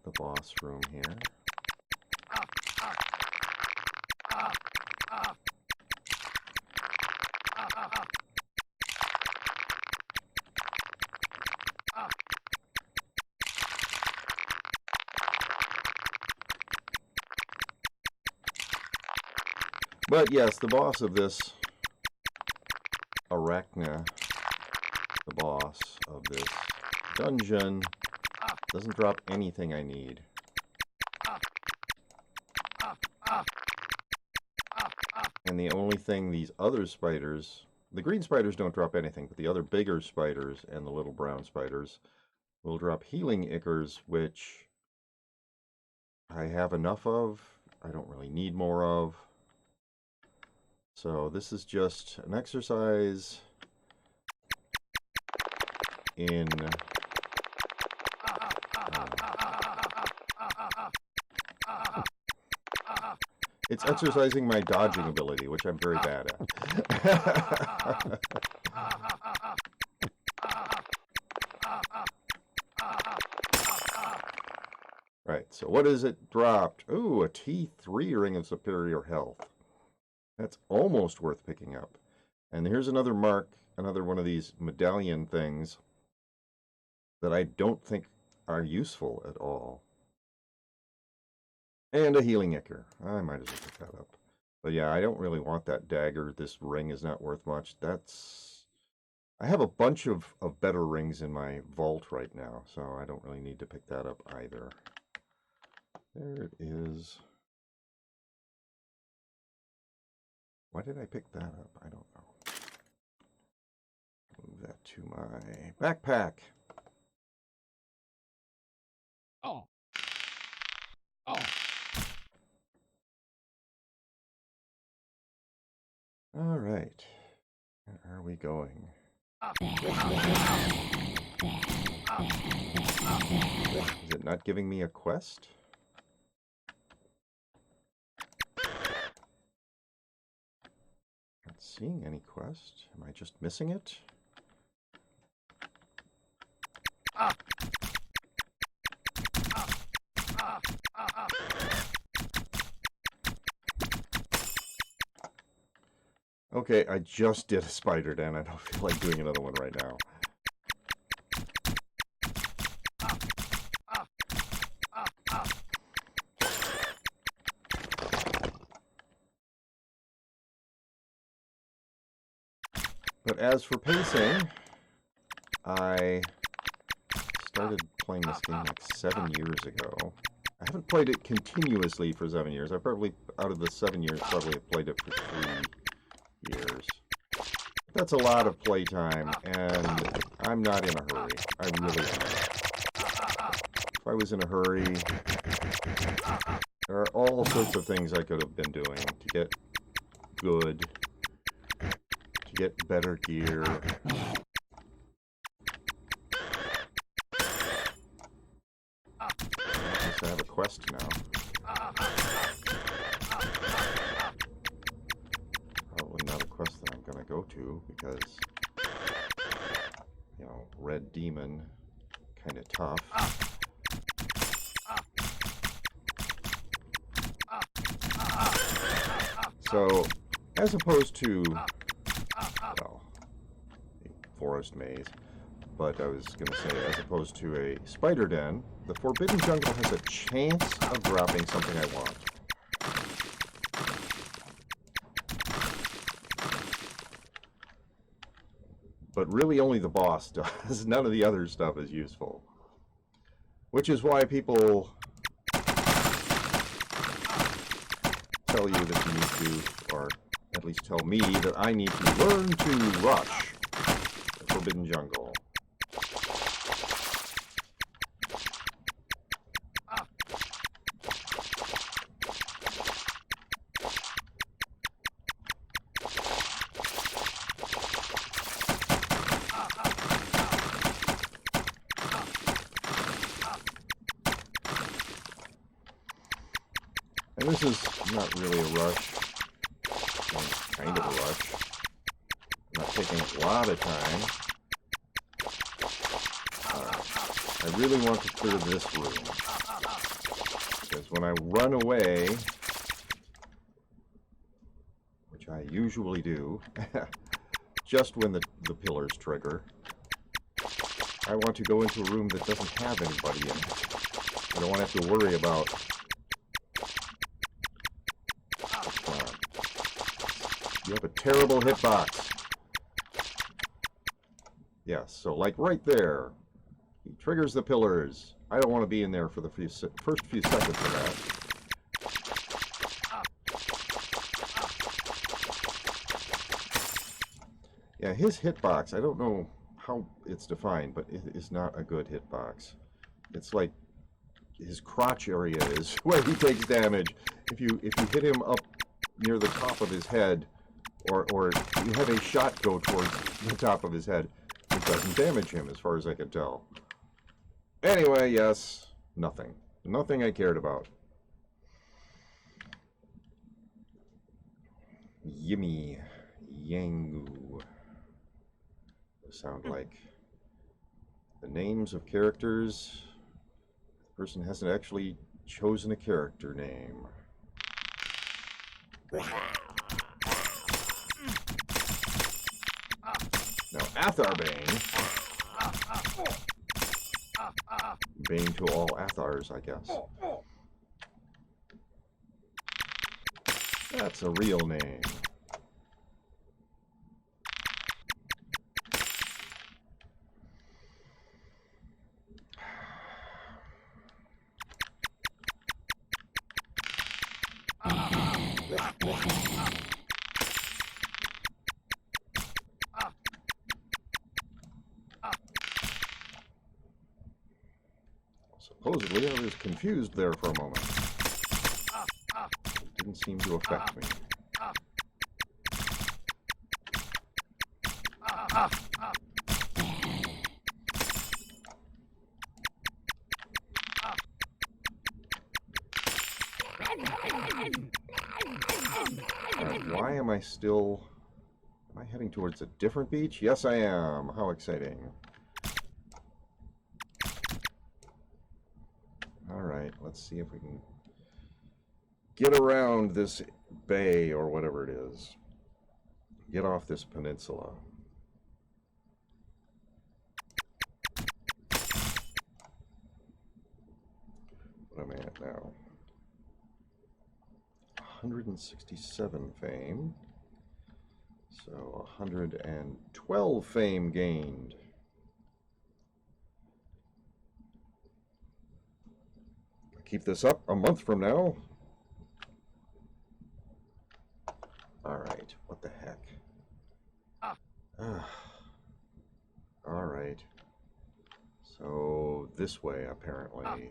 the boss room here. But yes, the boss of this Arachna, the boss of this dungeon, doesn't drop anything I need. And the only thing these other spiders, the green spiders don't drop anything, but the other bigger spiders and the little brown spiders will drop healing ichors, which I have enough of. I don't really need more of. So this is just an exercise in it's exercising my dodging ability, which I'm very bad at. Right, so So what is it dropped? Ooh, a T3 Ring of Superior Health. That's almost worth picking up. And here's another mark, another one of these medallion things that I don't think are useful at all. And a healing ichor. I might as well pick that up. But yeah, I don't really want that dagger. This ring is not worth much. I have a bunch of better rings in my vault right now, so I don't really need to pick that up either. There it is. Why did I pick that up? I don't know. Move that to my backpack. Oh. Oh. All right. Where are we going? Is it not giving me a quest? Not seeing any quest. Am I just missing it? Okay, I just did a spider den. I don't feel like doing another one right now. But as for pacing, I started playing this game like 7 years ago. I haven't played it continuously for 7 years. I probably, out of the 7 years, probably have played it for 3 years. That's a lot of playtime, and I'm not in a hurry. I really am not. If I was in a hurry, there are all sorts of things I could have been doing to get good, to get better gear. I guess I have a quest now. Probably not a quest that I'm going to go to because, you know, Red Demon, kind of tough. So, as opposed to, well, a forest maze, but I was going to say, as opposed to a spider den, the Forbidden Jungle has a chance of dropping something I want. But really only the boss does. None of the other stuff is useful. Which is why people tell you that you need to, or at least tell me that I need to learn to rush the Forbidden Jungle. And this is not really a rush. It's kind of a rush. I'm not taking a lot of time. I really want to clear this room. Because when I run away, which I usually do, just when the pillars trigger, I want to go into a room that doesn't have anybody in it. I don't want to have to worry about... You have a terrible hitbox. Yes, so like right there, he triggers the pillars. I don't want to be in there for the first few seconds of that. Yeah, his hitbox, I don't know how it's defined, but it is not a good hitbox. It's like his crotch area is where he takes damage. If you hit him up near the top of his head, or you have a shot go towards the top of his head, it doesn't damage him as far as I can tell. Anyway, yes, nothing. Nothing I cared about. Yimmy Yangu. Sound like the names of characters the person hasn't actually chosen a character name. Now, Atharbane. Bane to all Athars, I guess. That's a real name. Supposedly, I was confused there for a moment. It didn't seem to affect me. Alright, why am I still... Am I heading towards a different beach? Yes, I am. How exciting. Alright, let's see if we can get around this bay or whatever it is. Get off this peninsula. What am I at now? 167 fame. So 112 fame gained. Keep this up a month from now. Alright, what the heck? Alright. So, this way, apparently.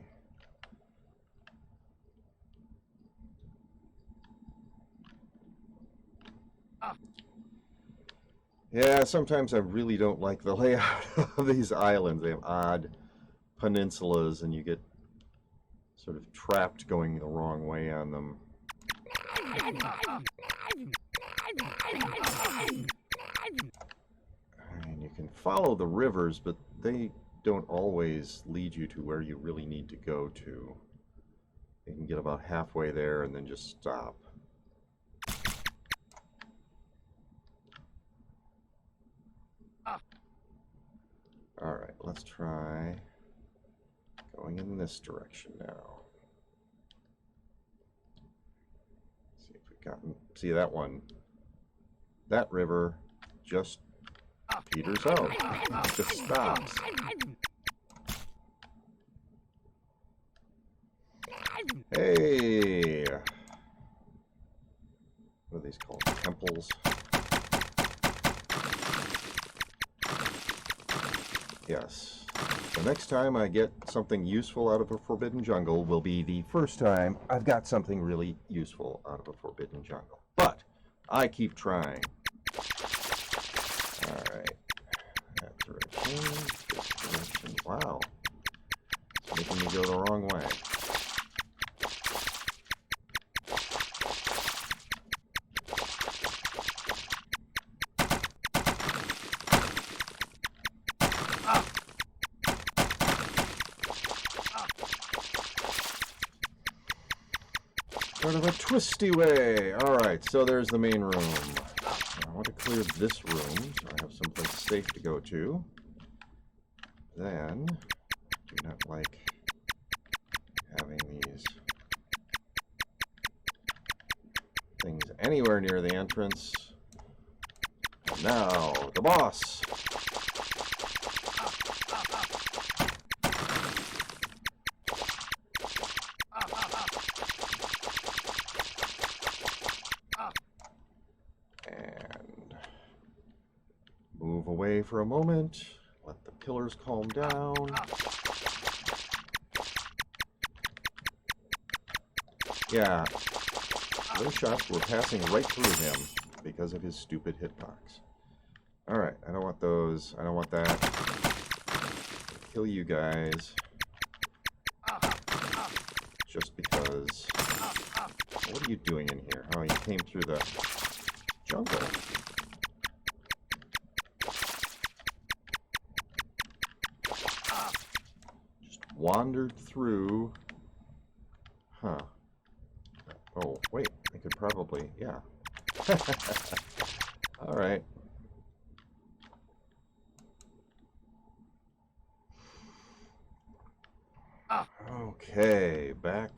Yeah, sometimes I really don't like the layout of these islands. They have odd peninsulas, and you get sort of trapped going the wrong way on them. And you can follow the rivers, but they don't always lead you to where you really need to go to. You can get about halfway there and then just stop. Alright, let's try going in this direction now. See if we've gotten... See that one? That river just peters out. It just stops. Hey! What are these called? Temples? Yes. The next time I get something useful out of a forbidden jungle will be the first time I've got something really useful out of a forbidden jungle. But I keep trying. Alright. That direction. This direction. Wow. It's making me go the wrong way. Sort of a twisty way. Alright, so there's the main room. I want to clear this room so I have someplace safe to go to. Then, I do not like having these things anywhere near the entrance. And now, the boss! Move away for a moment, let the pillars calm down. Yeah, those shots were passing right through him because of his stupid hitbox. Alright, I don't want those. I don't want that. I'll kill you guys. Just because. What are you doing in here? Oh, you came through the jungle. Wandered through Huh. Oh, wait. I could probably... Yeah. All right. Okay, back,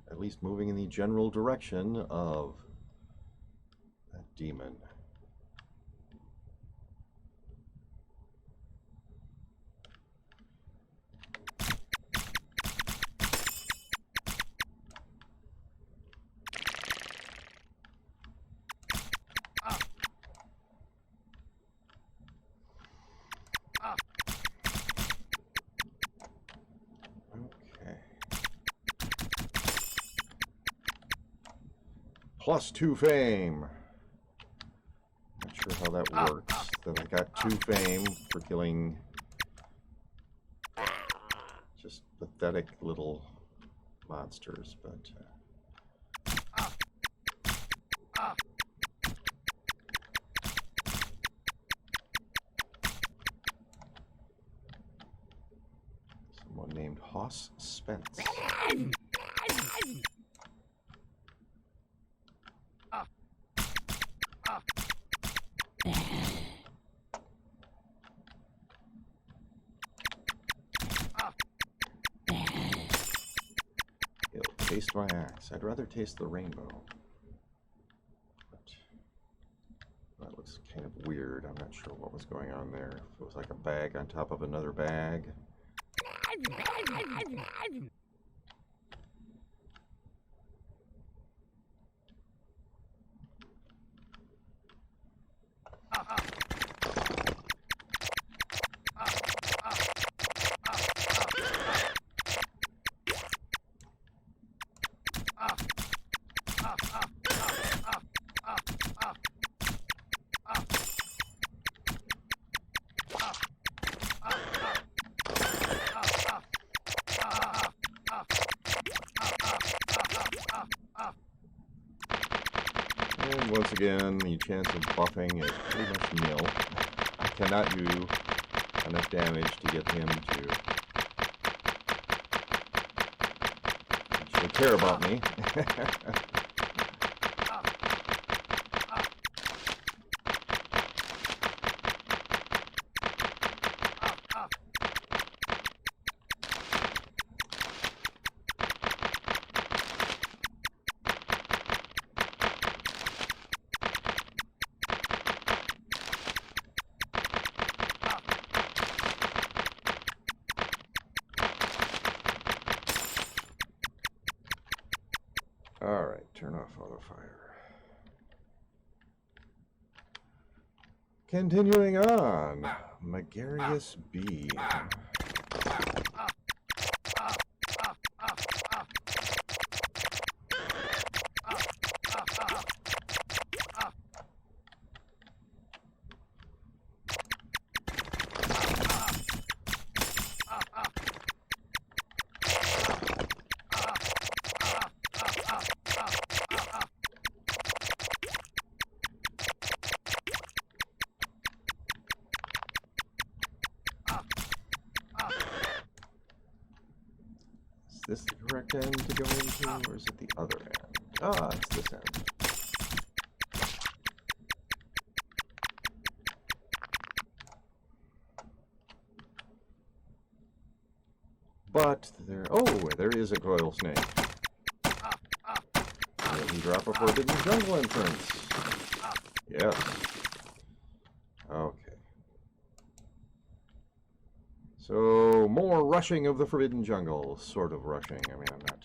at least moving in the general direction of that demon. +2 fame. Not sure how that works. That I got 2 fame for killing just pathetic little monsters, but someone named Hoss Spence. Taste my axe. I'd rather taste the rainbow. But that looks kind of weird. I'm not sure what was going on there. If it was like a bag on top of another bag. And once again, the chance of buffing is pretty much nil. I cannot do enough damage to get him to actually care about me. Alright, turn off auto fire. Continuing on, Megarius B. Is this the correct end to go into, or is it the other end? Ah, it's this end. But there is a coil snake. Let me drop a forbidden jungle entrance. Yes. Okay. So, more rushing of the Forbidden Jungle. Sort of rushing. I mean, I'm not...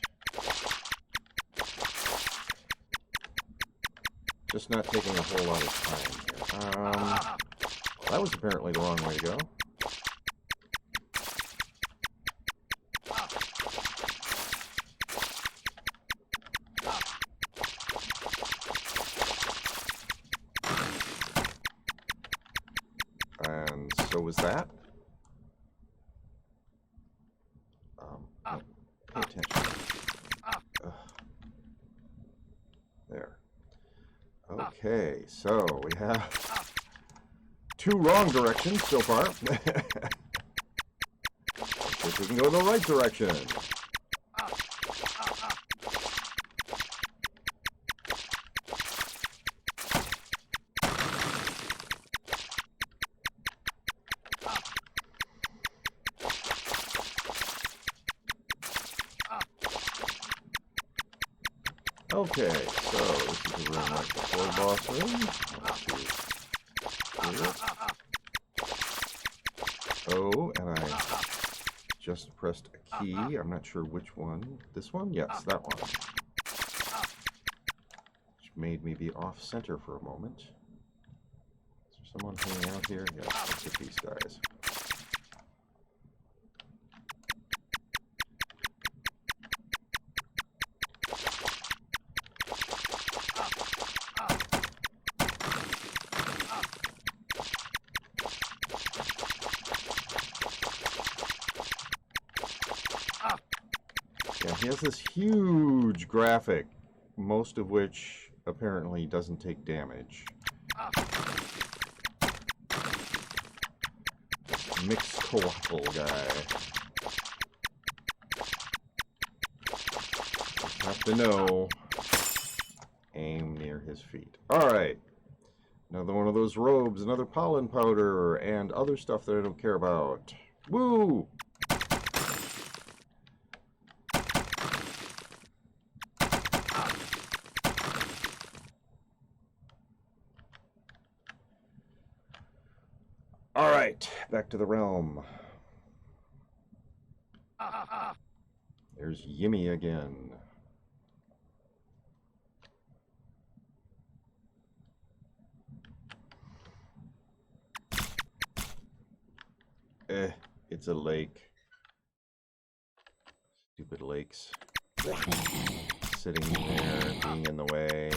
Just not taking a whole lot of time here. That was apparently the wrong way to go. And so was that. Pay attention. There. Okay, so we have 2 wrong directions so far. If we can go in the right direction. Okay, so this is the room right before the boss room. Oh, and I just pressed a key. I'm not sure which one. This one? Yes, that one. Which made me be off center for a moment. Is there someone hanging out here? Yes, look at these guys. Yeah, he has this huge graphic, most of which apparently doesn't take damage. Mixcoatl guy. Just have to know. Aim near his feet. Alright. Another one of those robes, another pollen powder, and other stuff that I don't care about. Woo! Alright, back to the realm. There's Yimmy again. It's a lake. Stupid lakes. Sitting there, being in the way.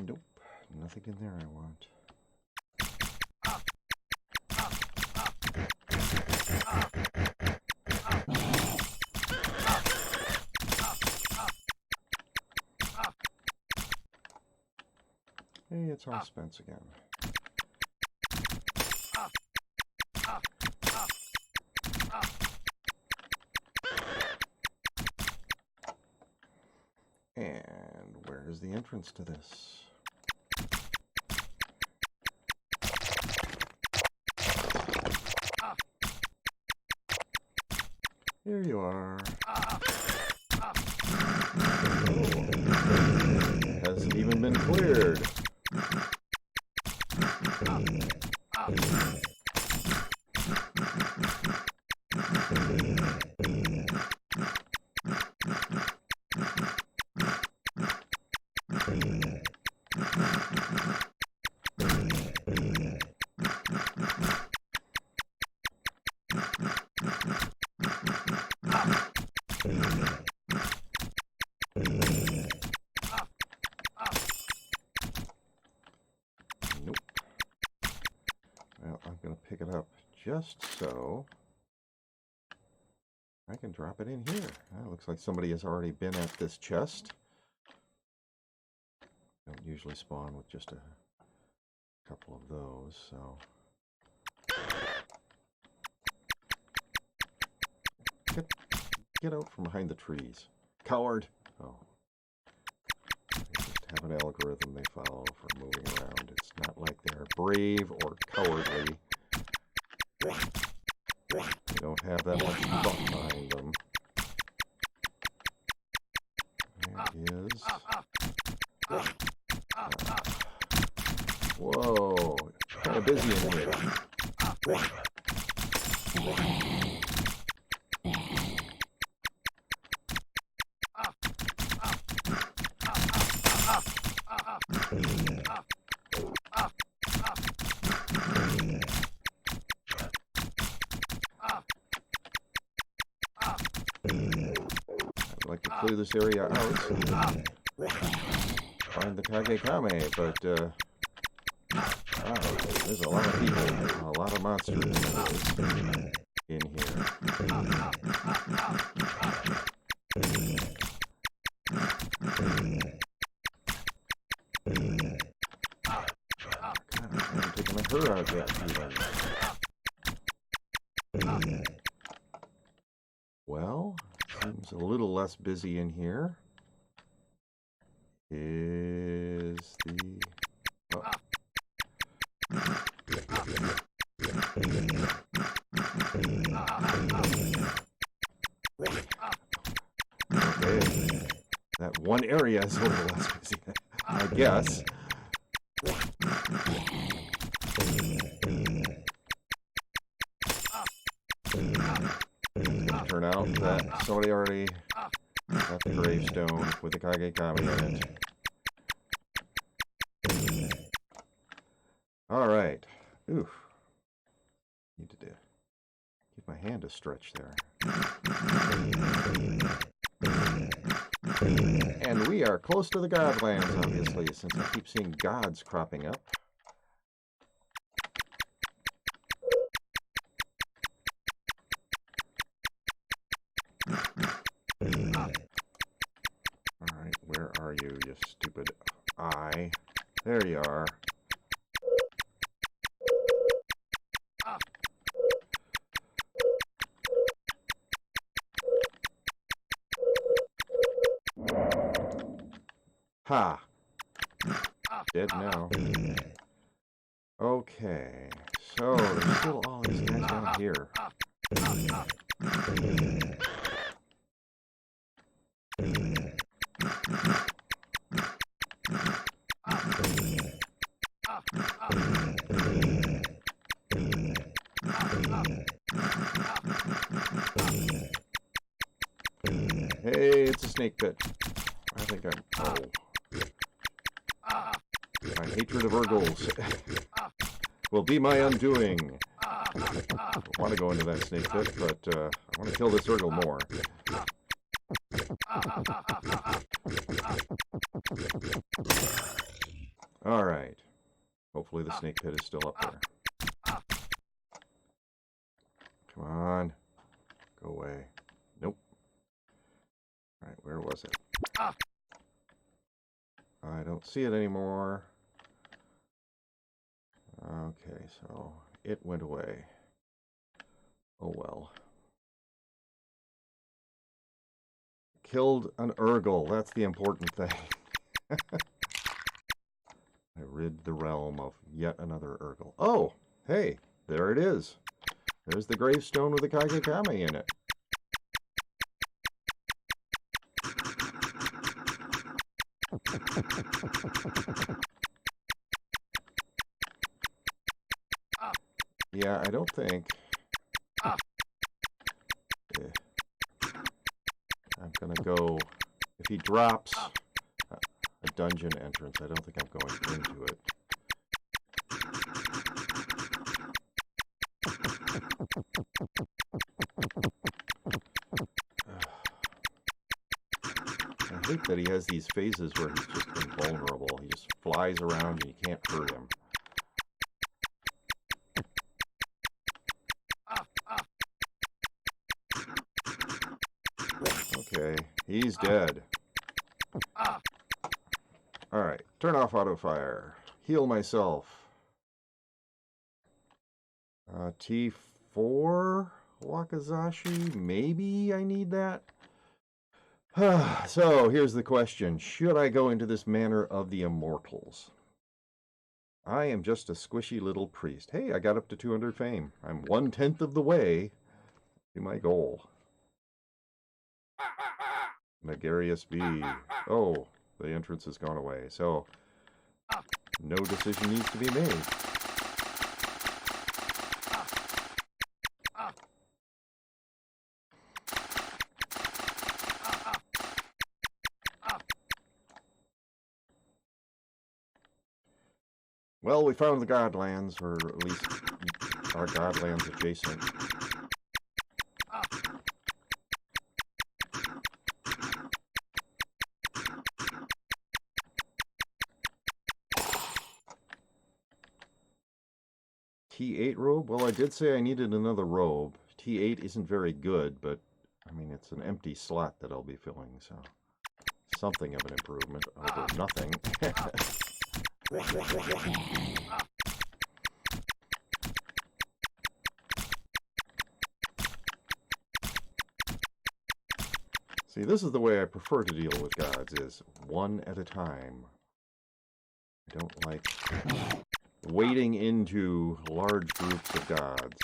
Nope, nothing in there I want. Hey, it's all Spence again. And where's the entrance to this? Here you are. Hasn't even been cleared. Nope. Well, I'm going to pick it up just so I can drop it in here. Looks like somebody has already been at this chest. Don't usually spawn with just a couple of those, so... Get out from behind the trees. Coward! Oh. They just have an algorithm they follow for moving around. It's not like they're brave or cowardly. They don't have that much butt behind them. There is... Whoa! Kind of busy in here. like to clear this area out. Find the Kagekame, but wow, there's a lot of people, a lot of monsters in here. God, I haven't taken her out yet either. Well, seems a little less busy in here. Is the... Oh. Okay, that one area is a little less busy, I guess. Turn out that somebody already got the gravestone with the Kagekame in it. Alright. Oof. Needed to give my hand a stretch there. And we are close to the Godlands, obviously, since I keep seeing gods cropping up. Alright, where are you, you stupid eye? There you are. Ha! Dead now. Okay, so there's still all these guys down here. Hey, it's a snake pit. I think I'm... Oh. My hatred of Urgles will be my undoing. I don't want to go into that snake pit, but I want to kill this Urgle more. Alright. Hopefully the snake pit is still up there. Come on. Go away. Nope. Alright, where was it? I don't see it anymore. Okay, so it went away. Oh well. Killed an Urgle. That's the important thing. I rid the realm of yet another Urgle. Oh, hey, there it is. There's the gravestone with the Kagekame in it. Yeah, I don't think... I'm gonna go... If he drops a dungeon entrance, I don't think I'm going into it. I hate that he has these phases where he's just invulnerable. He just flies around and you can't hurt him. Okay, he's dead. Alright, turn off auto fire. Heal myself. T4 Wakizashi? Maybe I need that? So, here's the question. Should I go into this Manor of the Immortals? I am just a squishy little priest. Hey, I got up to 200 fame. I'm 1/10 of the way to my goal. Nagarius B. Oh, the entrance has gone away. So, no decision needs to be made. Well, we found the Godlands, or at least our Godlands adjacent. T8 robe? Well, I did say I needed another robe. T8 isn't very good, but I mean, it's an empty slot that I'll be filling, so something of an improvement over nothing. See, this is the way I prefer to deal with gods, is one at a time. I don't like wading into large groups of gods.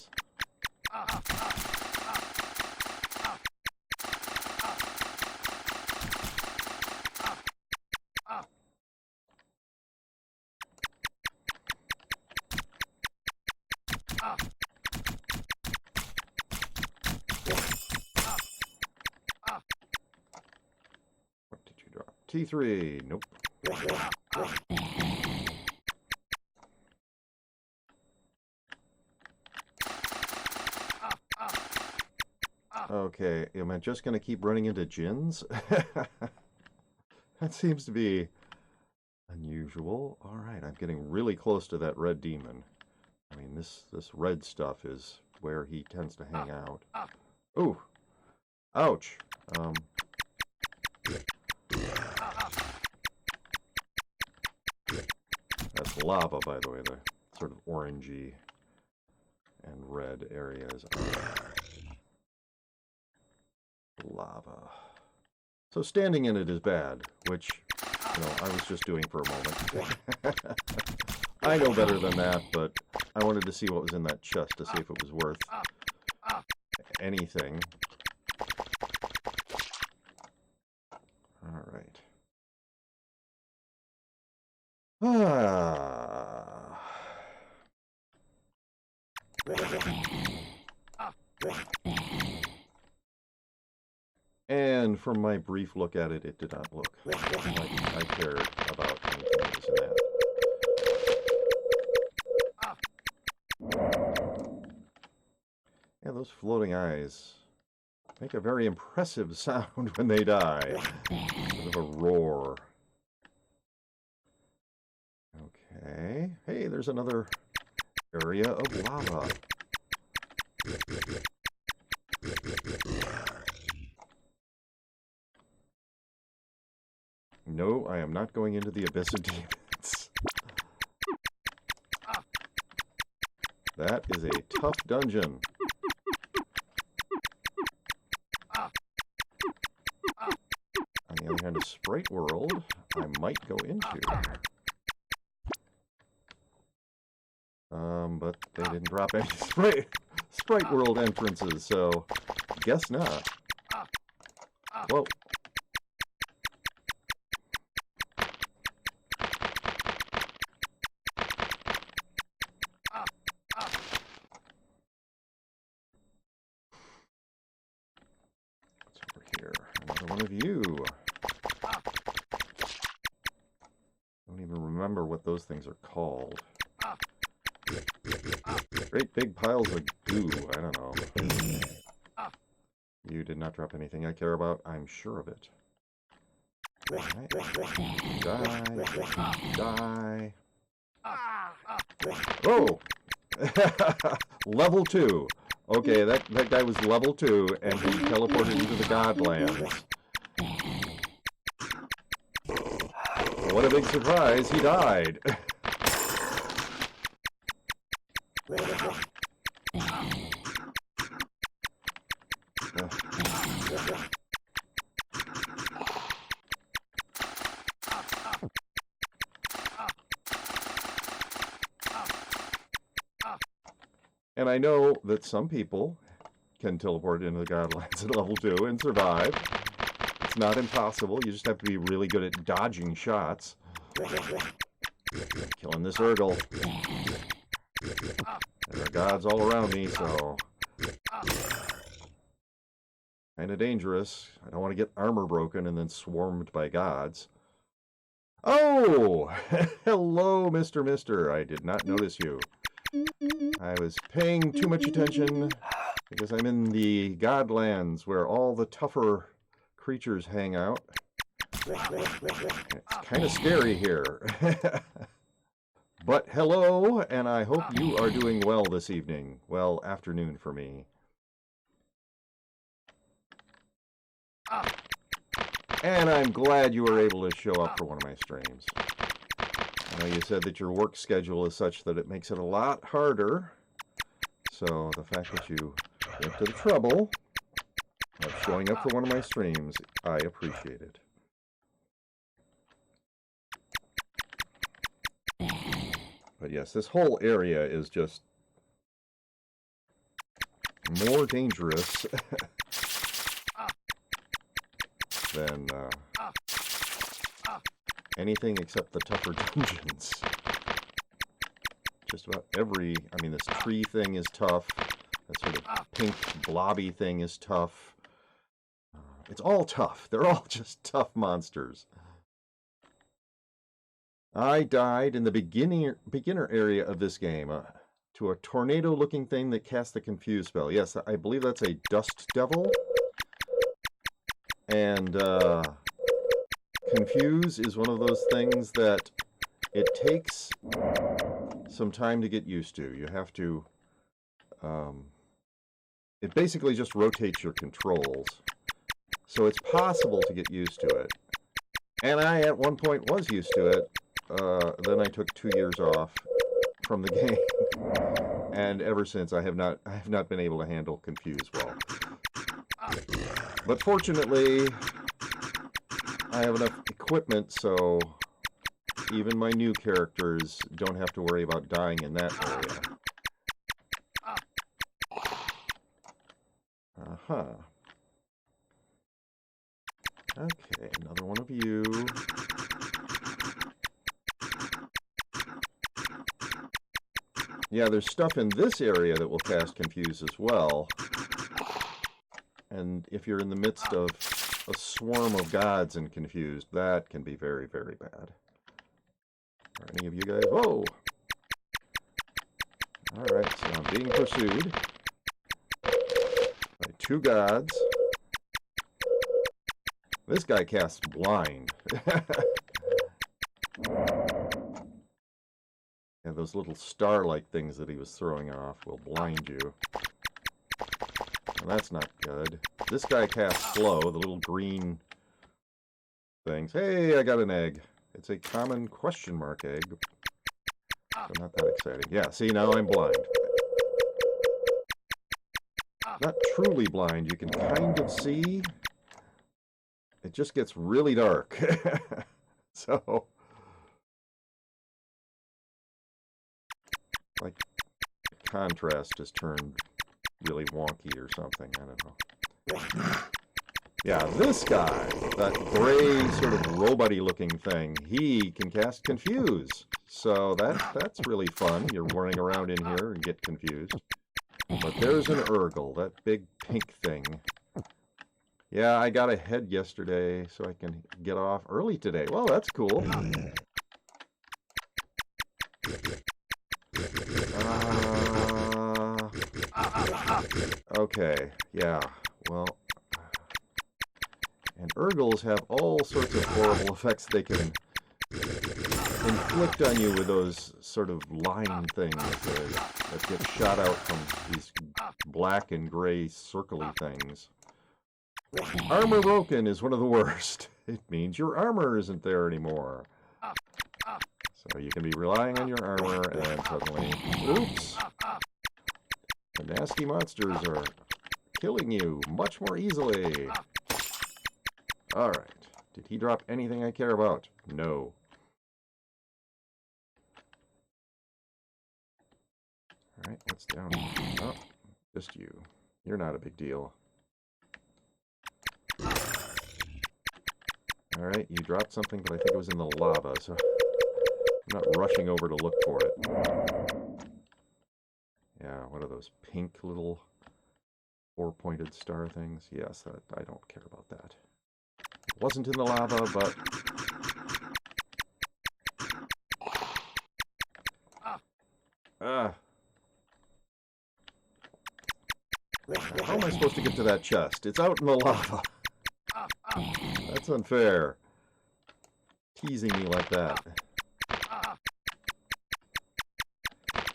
What did you drop? T3. Nope. Okay, am I just going to keep running into Djinns? That seems to be unusual. Alright, I'm getting really close to that red demon. I mean, this red stuff is where he tends to hang out. Ooh! Ouch! That's lava, by the way, the sort of orangey and red areas are lava. So standing in it is bad, which, you know, I was just doing for a moment. I know better than that, but I wanted to see what was in that chest to see if it was worth anything. All right. And from my brief look at it, it did not look like I cared about anything that was in that. Yeah, those floating eyes make a very impressive sound when they die. Sort of a roar. Okay. Hey, there's another area of lava. No, I am not going into the Abyss of Demons. That is a tough dungeon. On the other hand, a Sprite World I might go into. But they didn't drop any Sprite World entrances, so guess not. Whoa. What's over here? Another one of you. Don't even remember what those things are called. Great big piles of goo. I don't know. You did not drop anything I care about. I'm sure of it. Right. Die. Oh! Level 2. Okay, that guy was level 2, and he teleported into the Godlands. What a big surprise, he died. And I know that some people can teleport into the Godlands at level 2 and survive. It's not impossible, you just have to be really good at dodging shots. Killing this Urgle. There are gods all around me, so kind of dangerous. I don't want to get armor broken and then swarmed by gods. Oh! Hello, Mr. Mister. I did not notice you. I was paying too much attention because I'm in the Godlands where all the tougher creatures hang out. It's kind of scary here. But hello, and I hope you are doing well this evening. Well, afternoon for me. And I'm glad you were able to show up for one of my streams. I know you said that your work schedule is such that it makes it a lot harder. So the fact that you went to the trouble of showing up for one of my streams, I appreciate it. But yes, this whole area is just more dangerous than anything except the tougher dungeons. Just about every, I mean, this tree thing is tough. That sort of pink blobby thing is tough. It's all tough. They're all just tough monsters. I died in the beginner area of this game to a tornado-looking thing that casts the Confuse spell. Yes, I believe that's a Dust Devil. And Confuse is one of those things that it takes some time to get used to. You have to... it basically just rotates your controls. So it's possible to get used to it. And I, at one point, was used to it. Then I took 2 years off from the game, and ever since I have not been able to handle Confuse well. But fortunately, I have enough equipment, so even my new characters don't have to worry about dying in that area. Okay, another one of you. Yeah, there's stuff in this area that will cast Confuse as well. And if you're in the midst of a swarm of gods and Confused, that can be very, very bad. Are any of you guys? Whoa! Alright, so I'm being pursued by 2 gods. This guy casts Blind. Yeah, those little star-like things that he was throwing off will blind you. And that's not good. This guy casts Slow, the little green things. Hey, I got an egg. It's a common question mark egg. So not that exciting. Yeah, see, now I'm blind. Not truly blind. You can kind of see. It just gets really dark. So... like, contrast has turned really wonky or something. I don't know. Yeah, this guy, that gray sort of robot-y looking thing, he can cast Confuse. So that's really fun. You're running around in here and get confused. But there's an Urgle, that big pink thing. Yeah, I got ahead yesterday so I can get off early today. Well, that's cool. Okay, yeah, well, and Urgles have all sorts of horrible effects they can inflict on you with those sort of line things that get shot out from these black and gray circly things. Armor broken is one of the worst. It means your armor isn't there anymore. So you can be relying on your armor and then suddenly, oops! The nasty monsters are killing you much more easily. Alright. Did he drop anything I care about? No. Alright, what's down here? Oh, just you. You're not a big deal. Alright, you dropped something, but I think it was in the lava, so I'm not rushing over to look for it. Yeah, what are those pink little 4-pointed star things? Yes, I don't care about that. It wasn't in the lava, but... How am I supposed to get to that chest? It's out in the lava. That's unfair. Teasing me like that.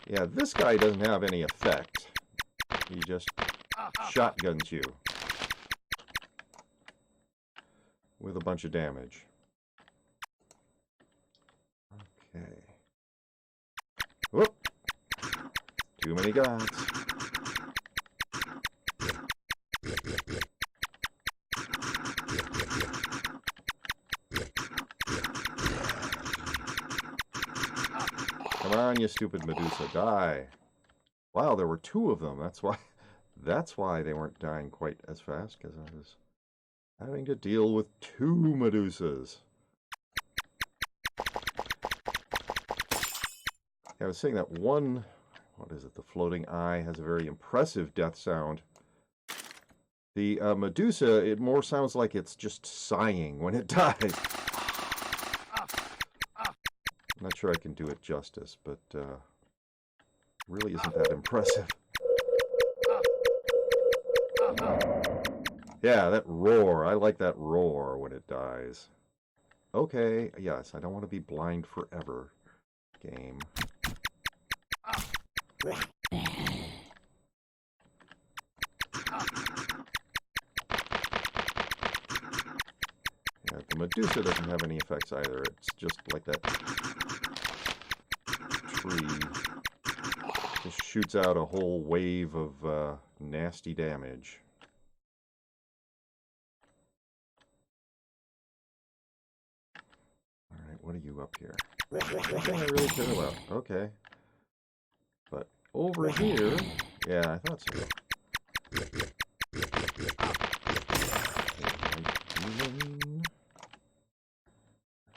Yeah, this guy doesn't have any effect. He just shotguns you with a bunch of damage. Okay. Whoop! Too many gods. Come on, you stupid Medusa, die. Wow, there were two of them. That's why they weren't dying quite as fast, because I was having to deal with two Medusas. Yeah, I was saying that one, what is it, the floating eye has a very impressive death sound. The Medusa, it more sounds like it's just sighing when it dies. I'm not sure I can do it justice, but really isn't that impressive. Yeah, that roar. I like that roar when it dies. Okay, yes, I don't want to be blind forever. Game. Yeah, the Medusa doesn't have any effects either. It's just like that tree. Just shoots out a whole wave of nasty damage. Alright, what are you up here? Nothing I really care about. Okay. But over here... Yeah, I thought so.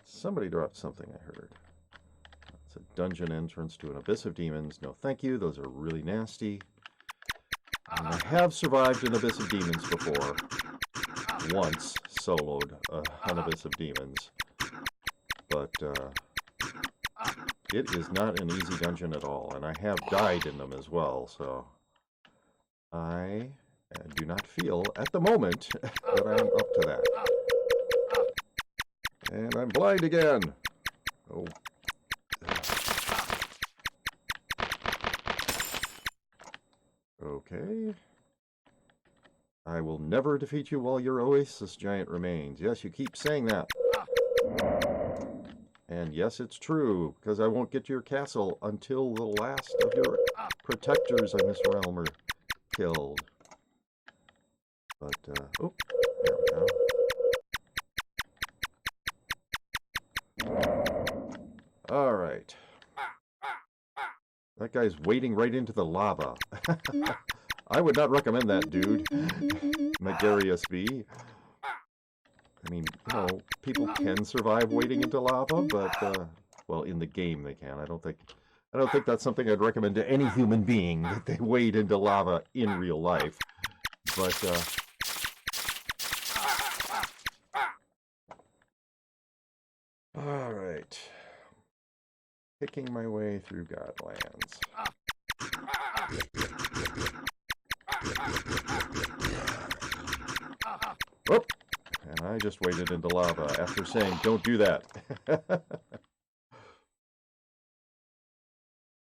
Somebody dropped something, I heard. It's a dungeon entrance to an abyss of demons. No thank you, those are really nasty. And I have survived an abyss of demons before. Once soloed an abyss of demons. But it is not an easy dungeon at all. And I have died in them as well, so I do not feel at the moment that I am up to that. And I'm blind again. Oh. Okay. I will never defeat you while your Oasis Giant remains. Yes, you keep saying that. And yes, it's true, because I won't get to your castle until the last of your protectors on this realm are killed. But, oh, there we go. All right. That guy's wading right into the lava. I would not recommend that, dude. Megarius B. I mean, you know, people can survive wading into lava, but, well, in the game they can. I don't think that's something I'd recommend to any human being, that they wade into lava in real life. But, all right. Picking my way through Godlands. Whoop! And I just waded into lava after saying, don't do that.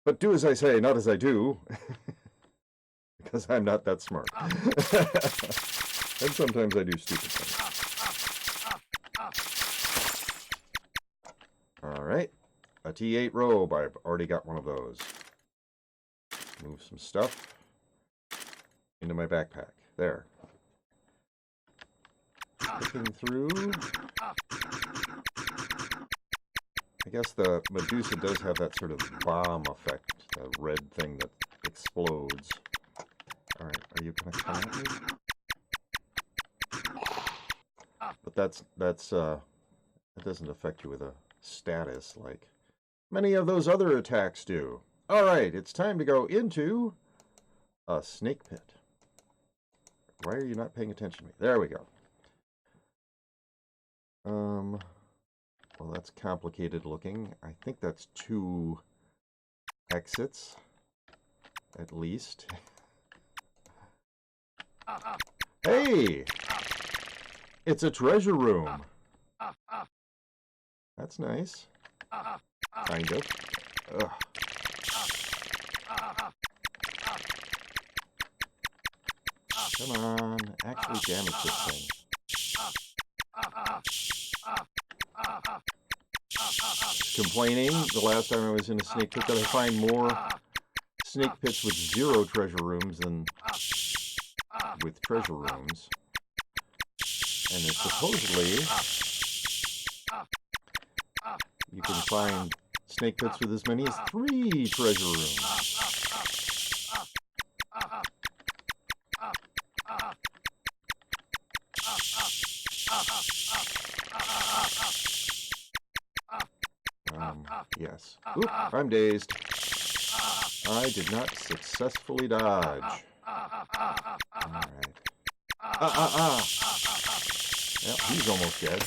But do as I say, not as I do. Because I'm not that smart. And sometimes I do stupid things. Alright. A T8 robe. I've already got one of those. Move some stuff into my backpack. There. Looking through. I guess the Medusa does have that sort of bomb effect. The red thing that explodes. Alright, are you going to come at me? But that doesn't affect you with a status like many of those other attacks do. Alright, it's time to go into a snake pit. Why are you not paying attention to me? There we go. Well, that's complicated looking. I think that's 2 exits, at least. Hey! It's a treasure room. That's nice. Kind of. Ugh. Come on, actually damage this thing. Complaining the last time I was in a snake pit that I find more snake pits with 0 treasure rooms than with treasure rooms. And it's supposedly you can find snake pits with as many as 3 treasure rooms. Yes. Oop, I'm dazed. I did not successfully dodge. Alright. Well, he's almost dead.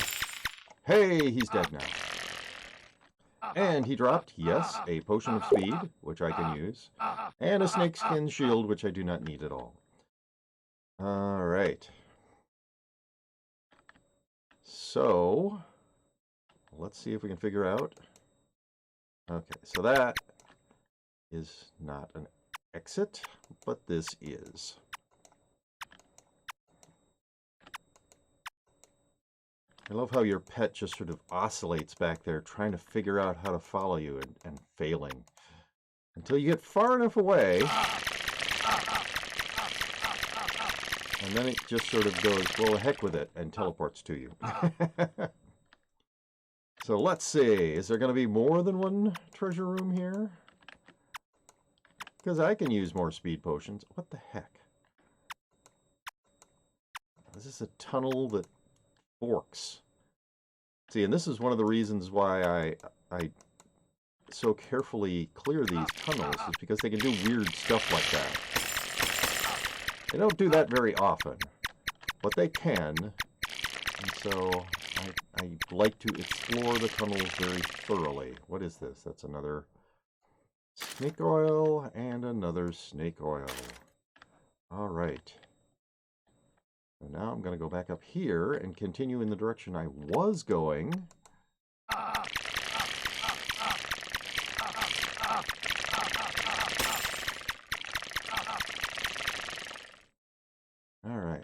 Hey, he's dead now. And he dropped, yes, a potion of speed, which I can use, and a snakeskin shield, which I do not need at all. Alright. So, let's see if we can figure out. Okay, so that is not an exit, but this is. I love how your pet just sort of oscillates back there, trying to figure out how to follow you and failing. Until you get far enough away, and then it just sort of goes, well, heck with it, and teleports to you. So let's see, is there going to be more than one treasure room here? Because I can use more speed potions. What the heck? Is this a tunnel that forks? See, and this is one of the reasons why I so carefully clear these tunnels, is because they can do weird stuff like that. They don't do that very often, but they can, and so I like to explore the tunnels very thoroughly. What is this? That's another snake oil and another snake oil. All right. So now I'm going to go back up here and continue in the direction I was going. All right.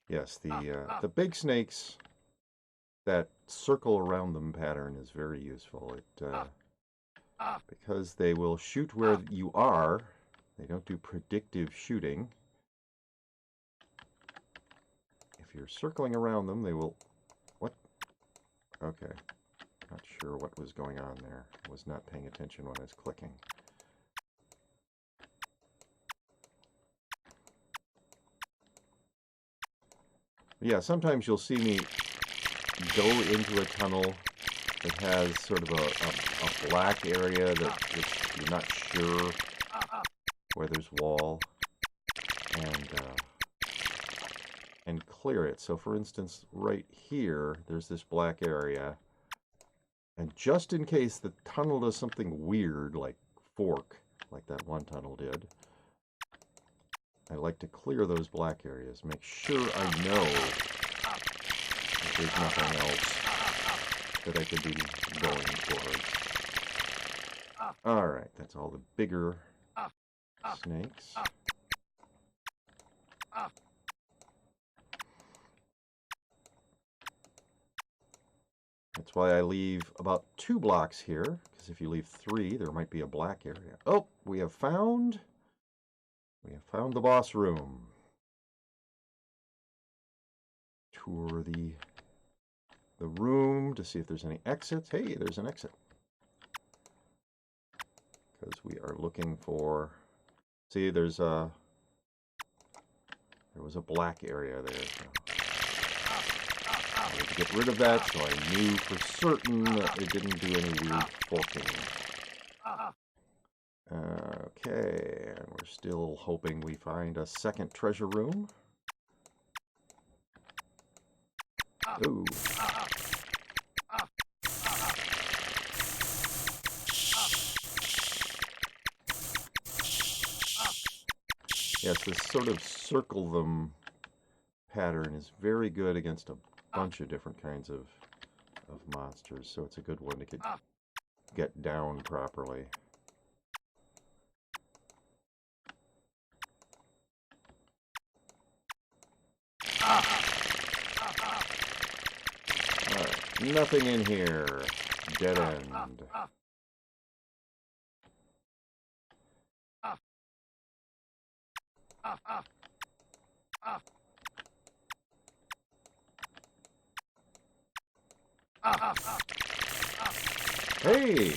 Yes, the big snakes, that circle around them pattern is very useful. Because they will shoot where you are. They don't do predictive shooting. If you're circling around them, they will... What? Okay. Not sure what was going on there. I was not paying attention when I was clicking. Yeah, sometimes you'll see me go into a tunnel that has sort of a black area that you're not sure where there's wall, and clear it. So for instance, right here, there's this black area, and just in case the tunnel does something weird, like fork, like that one tunnel did, I like to clear those black areas, make sure I know that there's nothing else that I could be going towards. Alright, that's all the bigger snakes. That's why I leave about 2 blocks here, because if you leave 3, there might be a black area. Oh, we have found the boss room. Tour the room to see if there's any exits. Hey, there's an exit. Because we are looking for... See, there was a black area there. So I had to get rid of that, so I knew for certain that it didn't do any weird forking. Okay, and we're still hoping we find a second treasure room. Ooh. Yes, this sort of circle them pattern is very good against a bunch of different kinds of monsters, so it's a good one to get down properly. Alright, nothing in here. Dead end. Hey!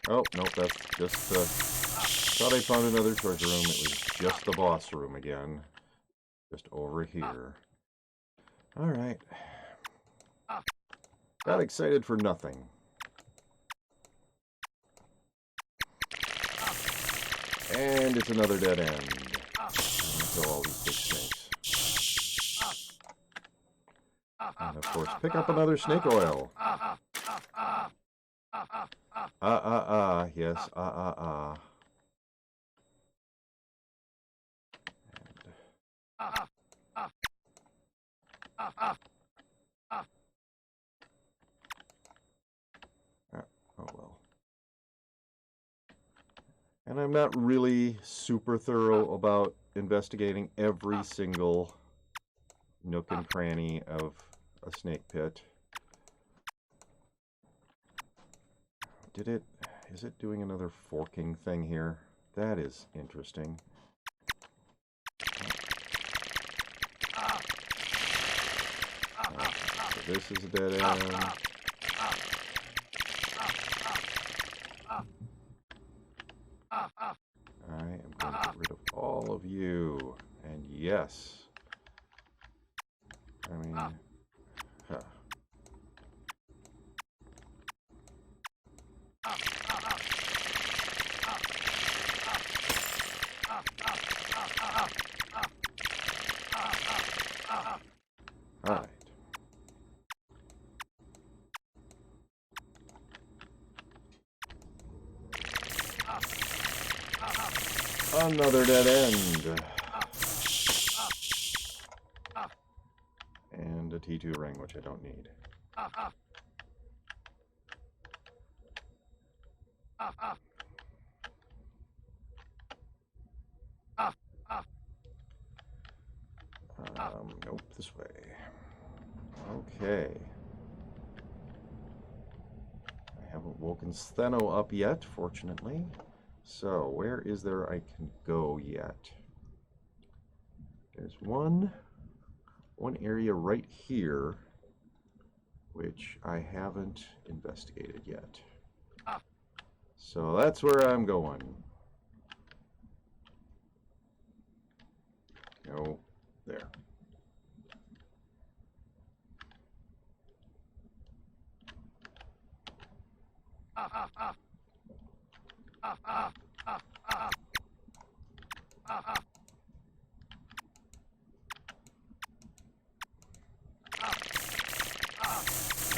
Oh, nope, that's just thought I found another treasure room. It was just the boss room again. Just over here. Alright. Got excited for nothing. And it's another dead end. Kill all these big snakes. And of course, pick up another snake oil. Yes, oh well. And I'm not really super thorough about investigating every single nook and cranny of a snake pit. Is it doing another forking thing here? That is interesting. So this is a dead end. I am going to get rid of all of you. And yes. I mean, Alright. Another dead end. And a T2 ring, which I don't need. Nope, this way. Okay. I haven't woken Stheno up yet, fortunately. So, where is there I can go yet? There's one area right here, which I haven't investigated yet. So that's where I'm going. No, there.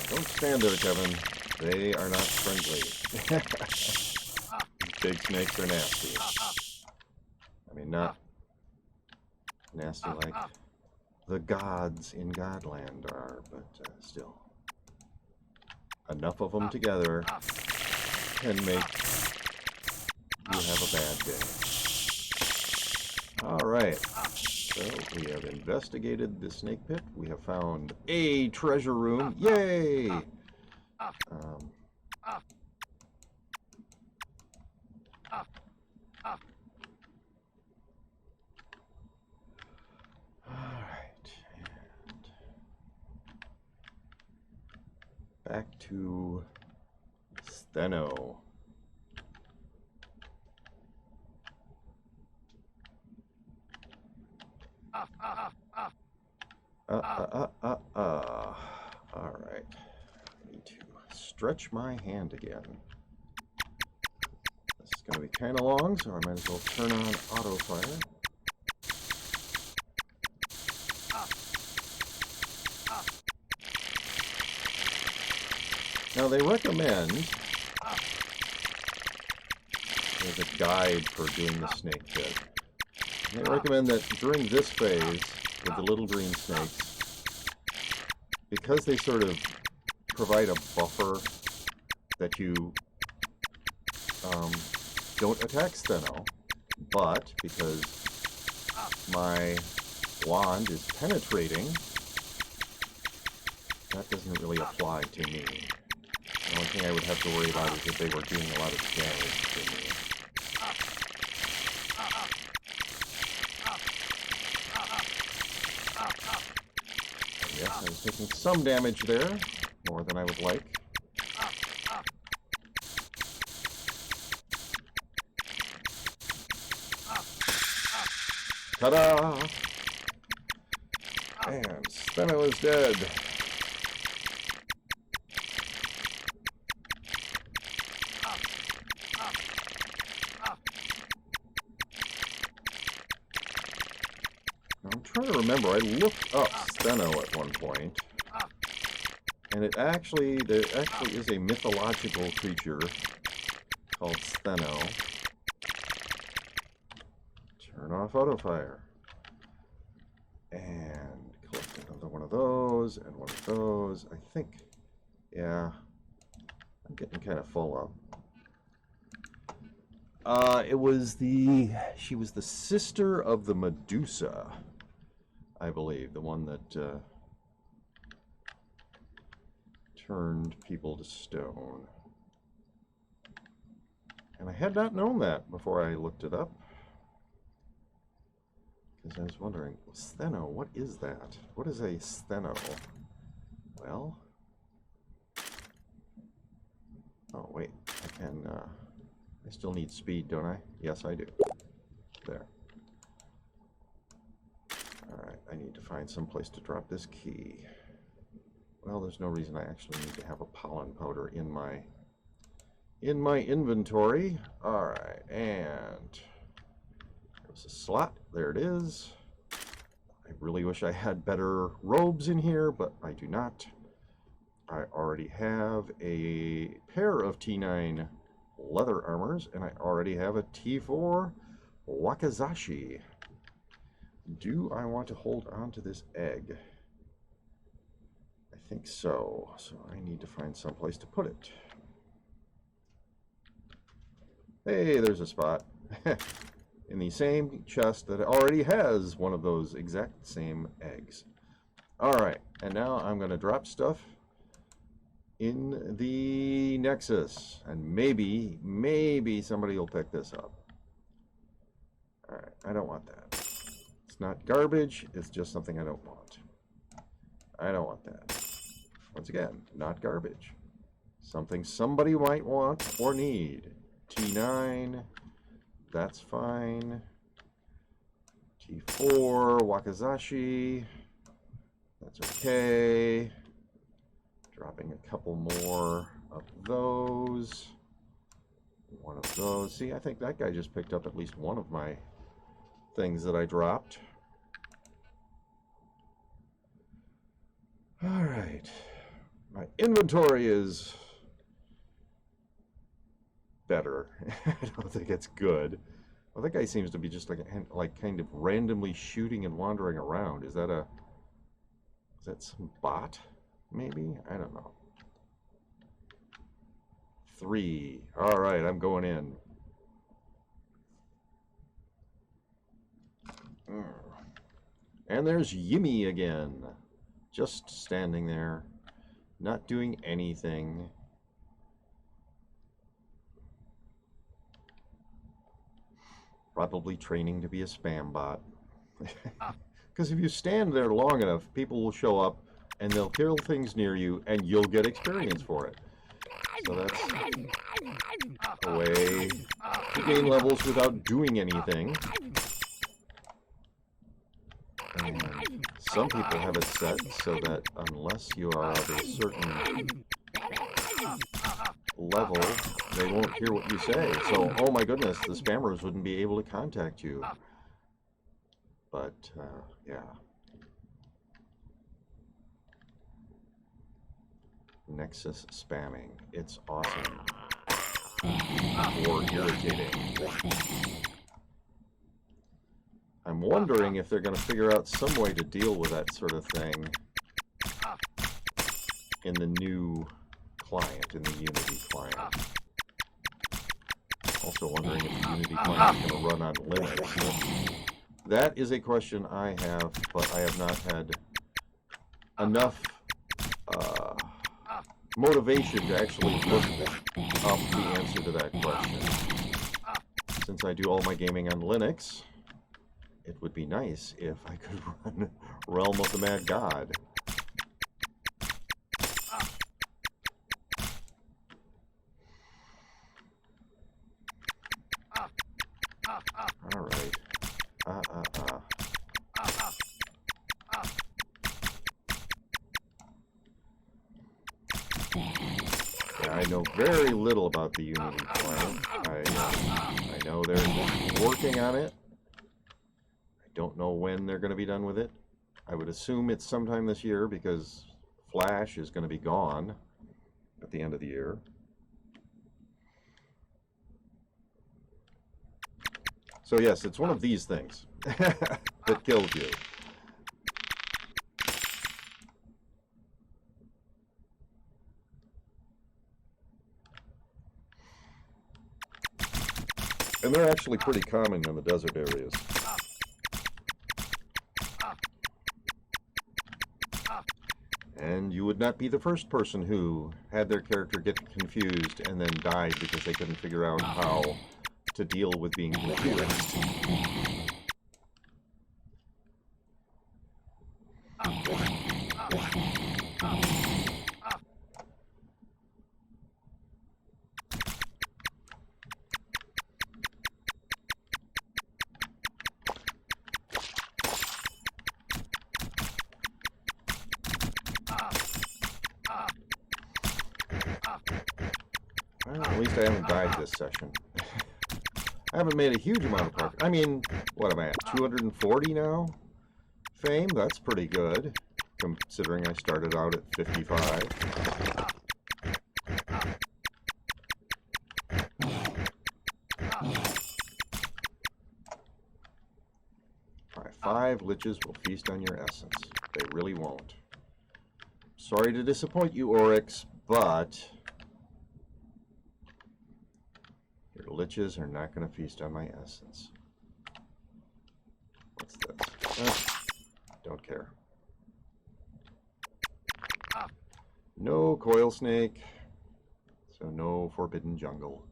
Don't stand there, Kevin. They are not friendly. Big snakes are nasty. I mean, not nasty like the gods in Godland are, but still. Enough of them together can make you have a bad day. Alright, so we have investigated the snake pit. We have found a treasure room. Yay! Alright, and back to Stheno. Alright. I need to stretch my hand again. This is going to be kind of long, so I might as well turn on autofire. Now they recommend, there's a guide for doing the snake pit. They recommend that during this phase with the little green snakes, because they sort of provide a buffer that you don't attack Steno, but because my wand is penetrating, that doesn't really apply to me. The only thing I would have to worry about is if they were doing a lot of damage to me. And yes, I was taking some damage there, more than I would like. Ta-da! And Steno is dead. I'm trying to remember, I looked up Steno at one point, and there actually is a mythological creature called Steno. Turn off auto fire. And collect another one of those, and one of those. I think, yeah, I'm getting kind of full up. She was the sister of the Medusa, I believe, the one that turned people to stone. And I had not known that before I looked it up. Because I was wondering, Steno, what is that? What is a Steno? Well, oh wait, I can, I still need speed, don't I? Yes, I do. There. Alright, I need to find some place to drop this key. Well, there's no reason I actually need to have a pollen powder in my inventory. Alright, and there's a slot. There it is. I really wish I had better robes in here, but I do not. I already have a pair of T9 leather armors, and I already have a T4 Wakizashi. Do I want to hold on to this egg? I think so. So I need to find some place to put it. Hey, there's a spot. In the same chest that already has one of those exact same eggs. Alright, and now I'm going to drop stuff in the Nexus, and maybe somebody will pick this up. Alright, I don't want that. It's not garbage, it's just something I don't want. I don't want that. Once again, not garbage. Something somebody might want or need. T9, that's fine. T4, Wakizashi, that's okay. Dropping a couple more of those. One of those. See, I think that guy just picked up at least one of my things that I dropped. All right. My inventory is better. I don't think it's good. Well, that guy seems to be just like kind of randomly shooting and wandering around. Is that some bot? Maybe? I don't know. 3. All right, I'm going in. And there's Yimmy again. Just standing there, not doing anything. Probably training to be a spam bot. Because if you stand there long enough, people will show up and they'll kill things near you and you'll get experience for it. So that's a way to gain levels without doing anything. And some people have it set so that unless you are at a certain level, they won't hear what you say. So, oh my goodness, the spammers wouldn't be able to contact you. But, yeah. Nexus spamming. It's awesome. Or irritating. I I'm wondering if they're going to figure out some way to deal with that sort of thing in the new client, in the Unity client. Also wondering if the Unity client is going to run on Linux. That is a question I have, but I have not had enough motivation to actually look up the answer to that question. Since I do all my gaming on Linux, it would be nice if I could run Realm of the Mad God. All right. Yeah, I know very little about the Unity client. I know they're working on it. I don't know when they're going to be done with it. I would assume it's sometime this year because Flash is going to be gone at the end of the year. So yes, it's one of these things that kills you. And they're actually pretty common in the desert areas. And you would not be the first person who had their character get confused and then died because they couldn't figure out how to deal with being confused. Well, at least I haven't died this session. I haven't made a huge amount of progress. I mean, what am I at? 240 now? Fame? That's pretty good, considering I started out at 55. Alright, 5 liches will feast on your essence. They really won't. Sorry to disappoint you, Oryx, but your liches are not going to feast on my essence. What's this? Don't care. No coil snake, so no forbidden jungle.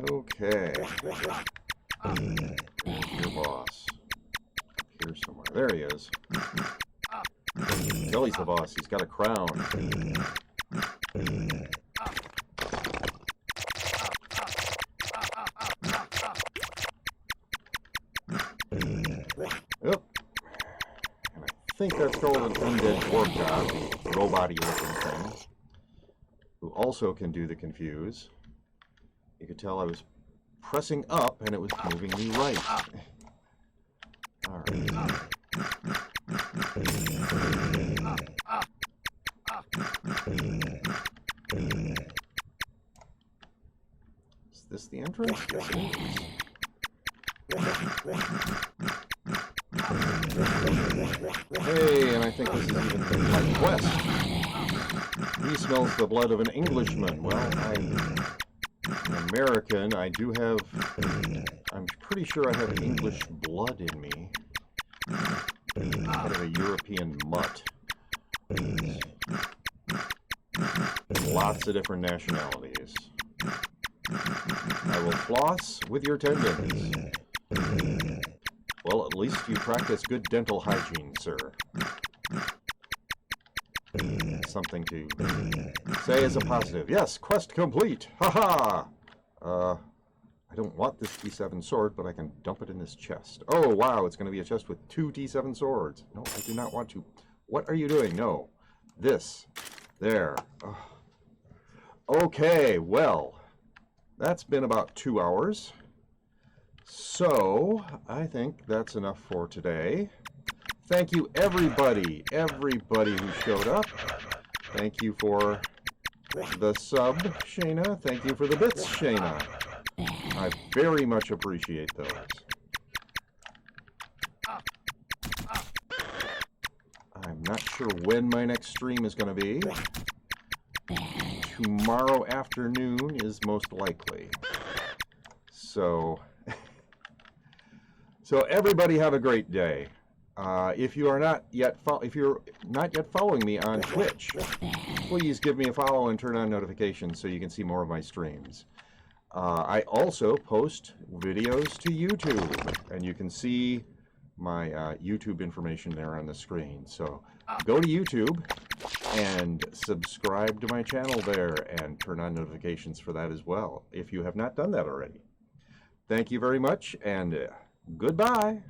Okay. There's your boss. Up here somewhere. There he is. Jelly's the boss. He's got a crown. Yep. And I think that's called an undead dwarf god, robot-y looking thing, who also can do the confuse. You could tell I was pressing up and it was moving me right. Alright. Is this the entrance? Yes, it is. Hey, and I think this is even my quest. He smells the blood of an Englishman. Well, I'm an American. I do have... I'm pretty sure I have English blood in me. Kind of a European mutt. Lots of different nationalities. I will floss with your tendons. Well, at least you practice good dental hygiene, sir. Something to say as a positive. Yes, quest complete! Haha! I don't want this T7 sword, but I can dump it in this chest. Oh, wow, it's going to be a chest with 2 T7 swords. No, I do not want to. What are you doing? No. This. There. Oh. Okay, well, that's been about 2 hours. So, I think that's enough for today. Thank you, everybody who showed up. Thank you for the sub, Shayna. Thank you for the bits, Shayna. I very much appreciate those. I'm not sure when my next stream is going to be. Tomorrow afternoon is most likely. So everybody have a great day. If you're not yet following me on Twitch, please give me a follow and turn on notifications so you can see more of my streams. I also post videos to YouTube, and you can see my YouTube information there on the screen. So go to YouTube and subscribe to my channel there and turn on notifications for that as well, if you have not done that already. Thank you very much, and goodbye.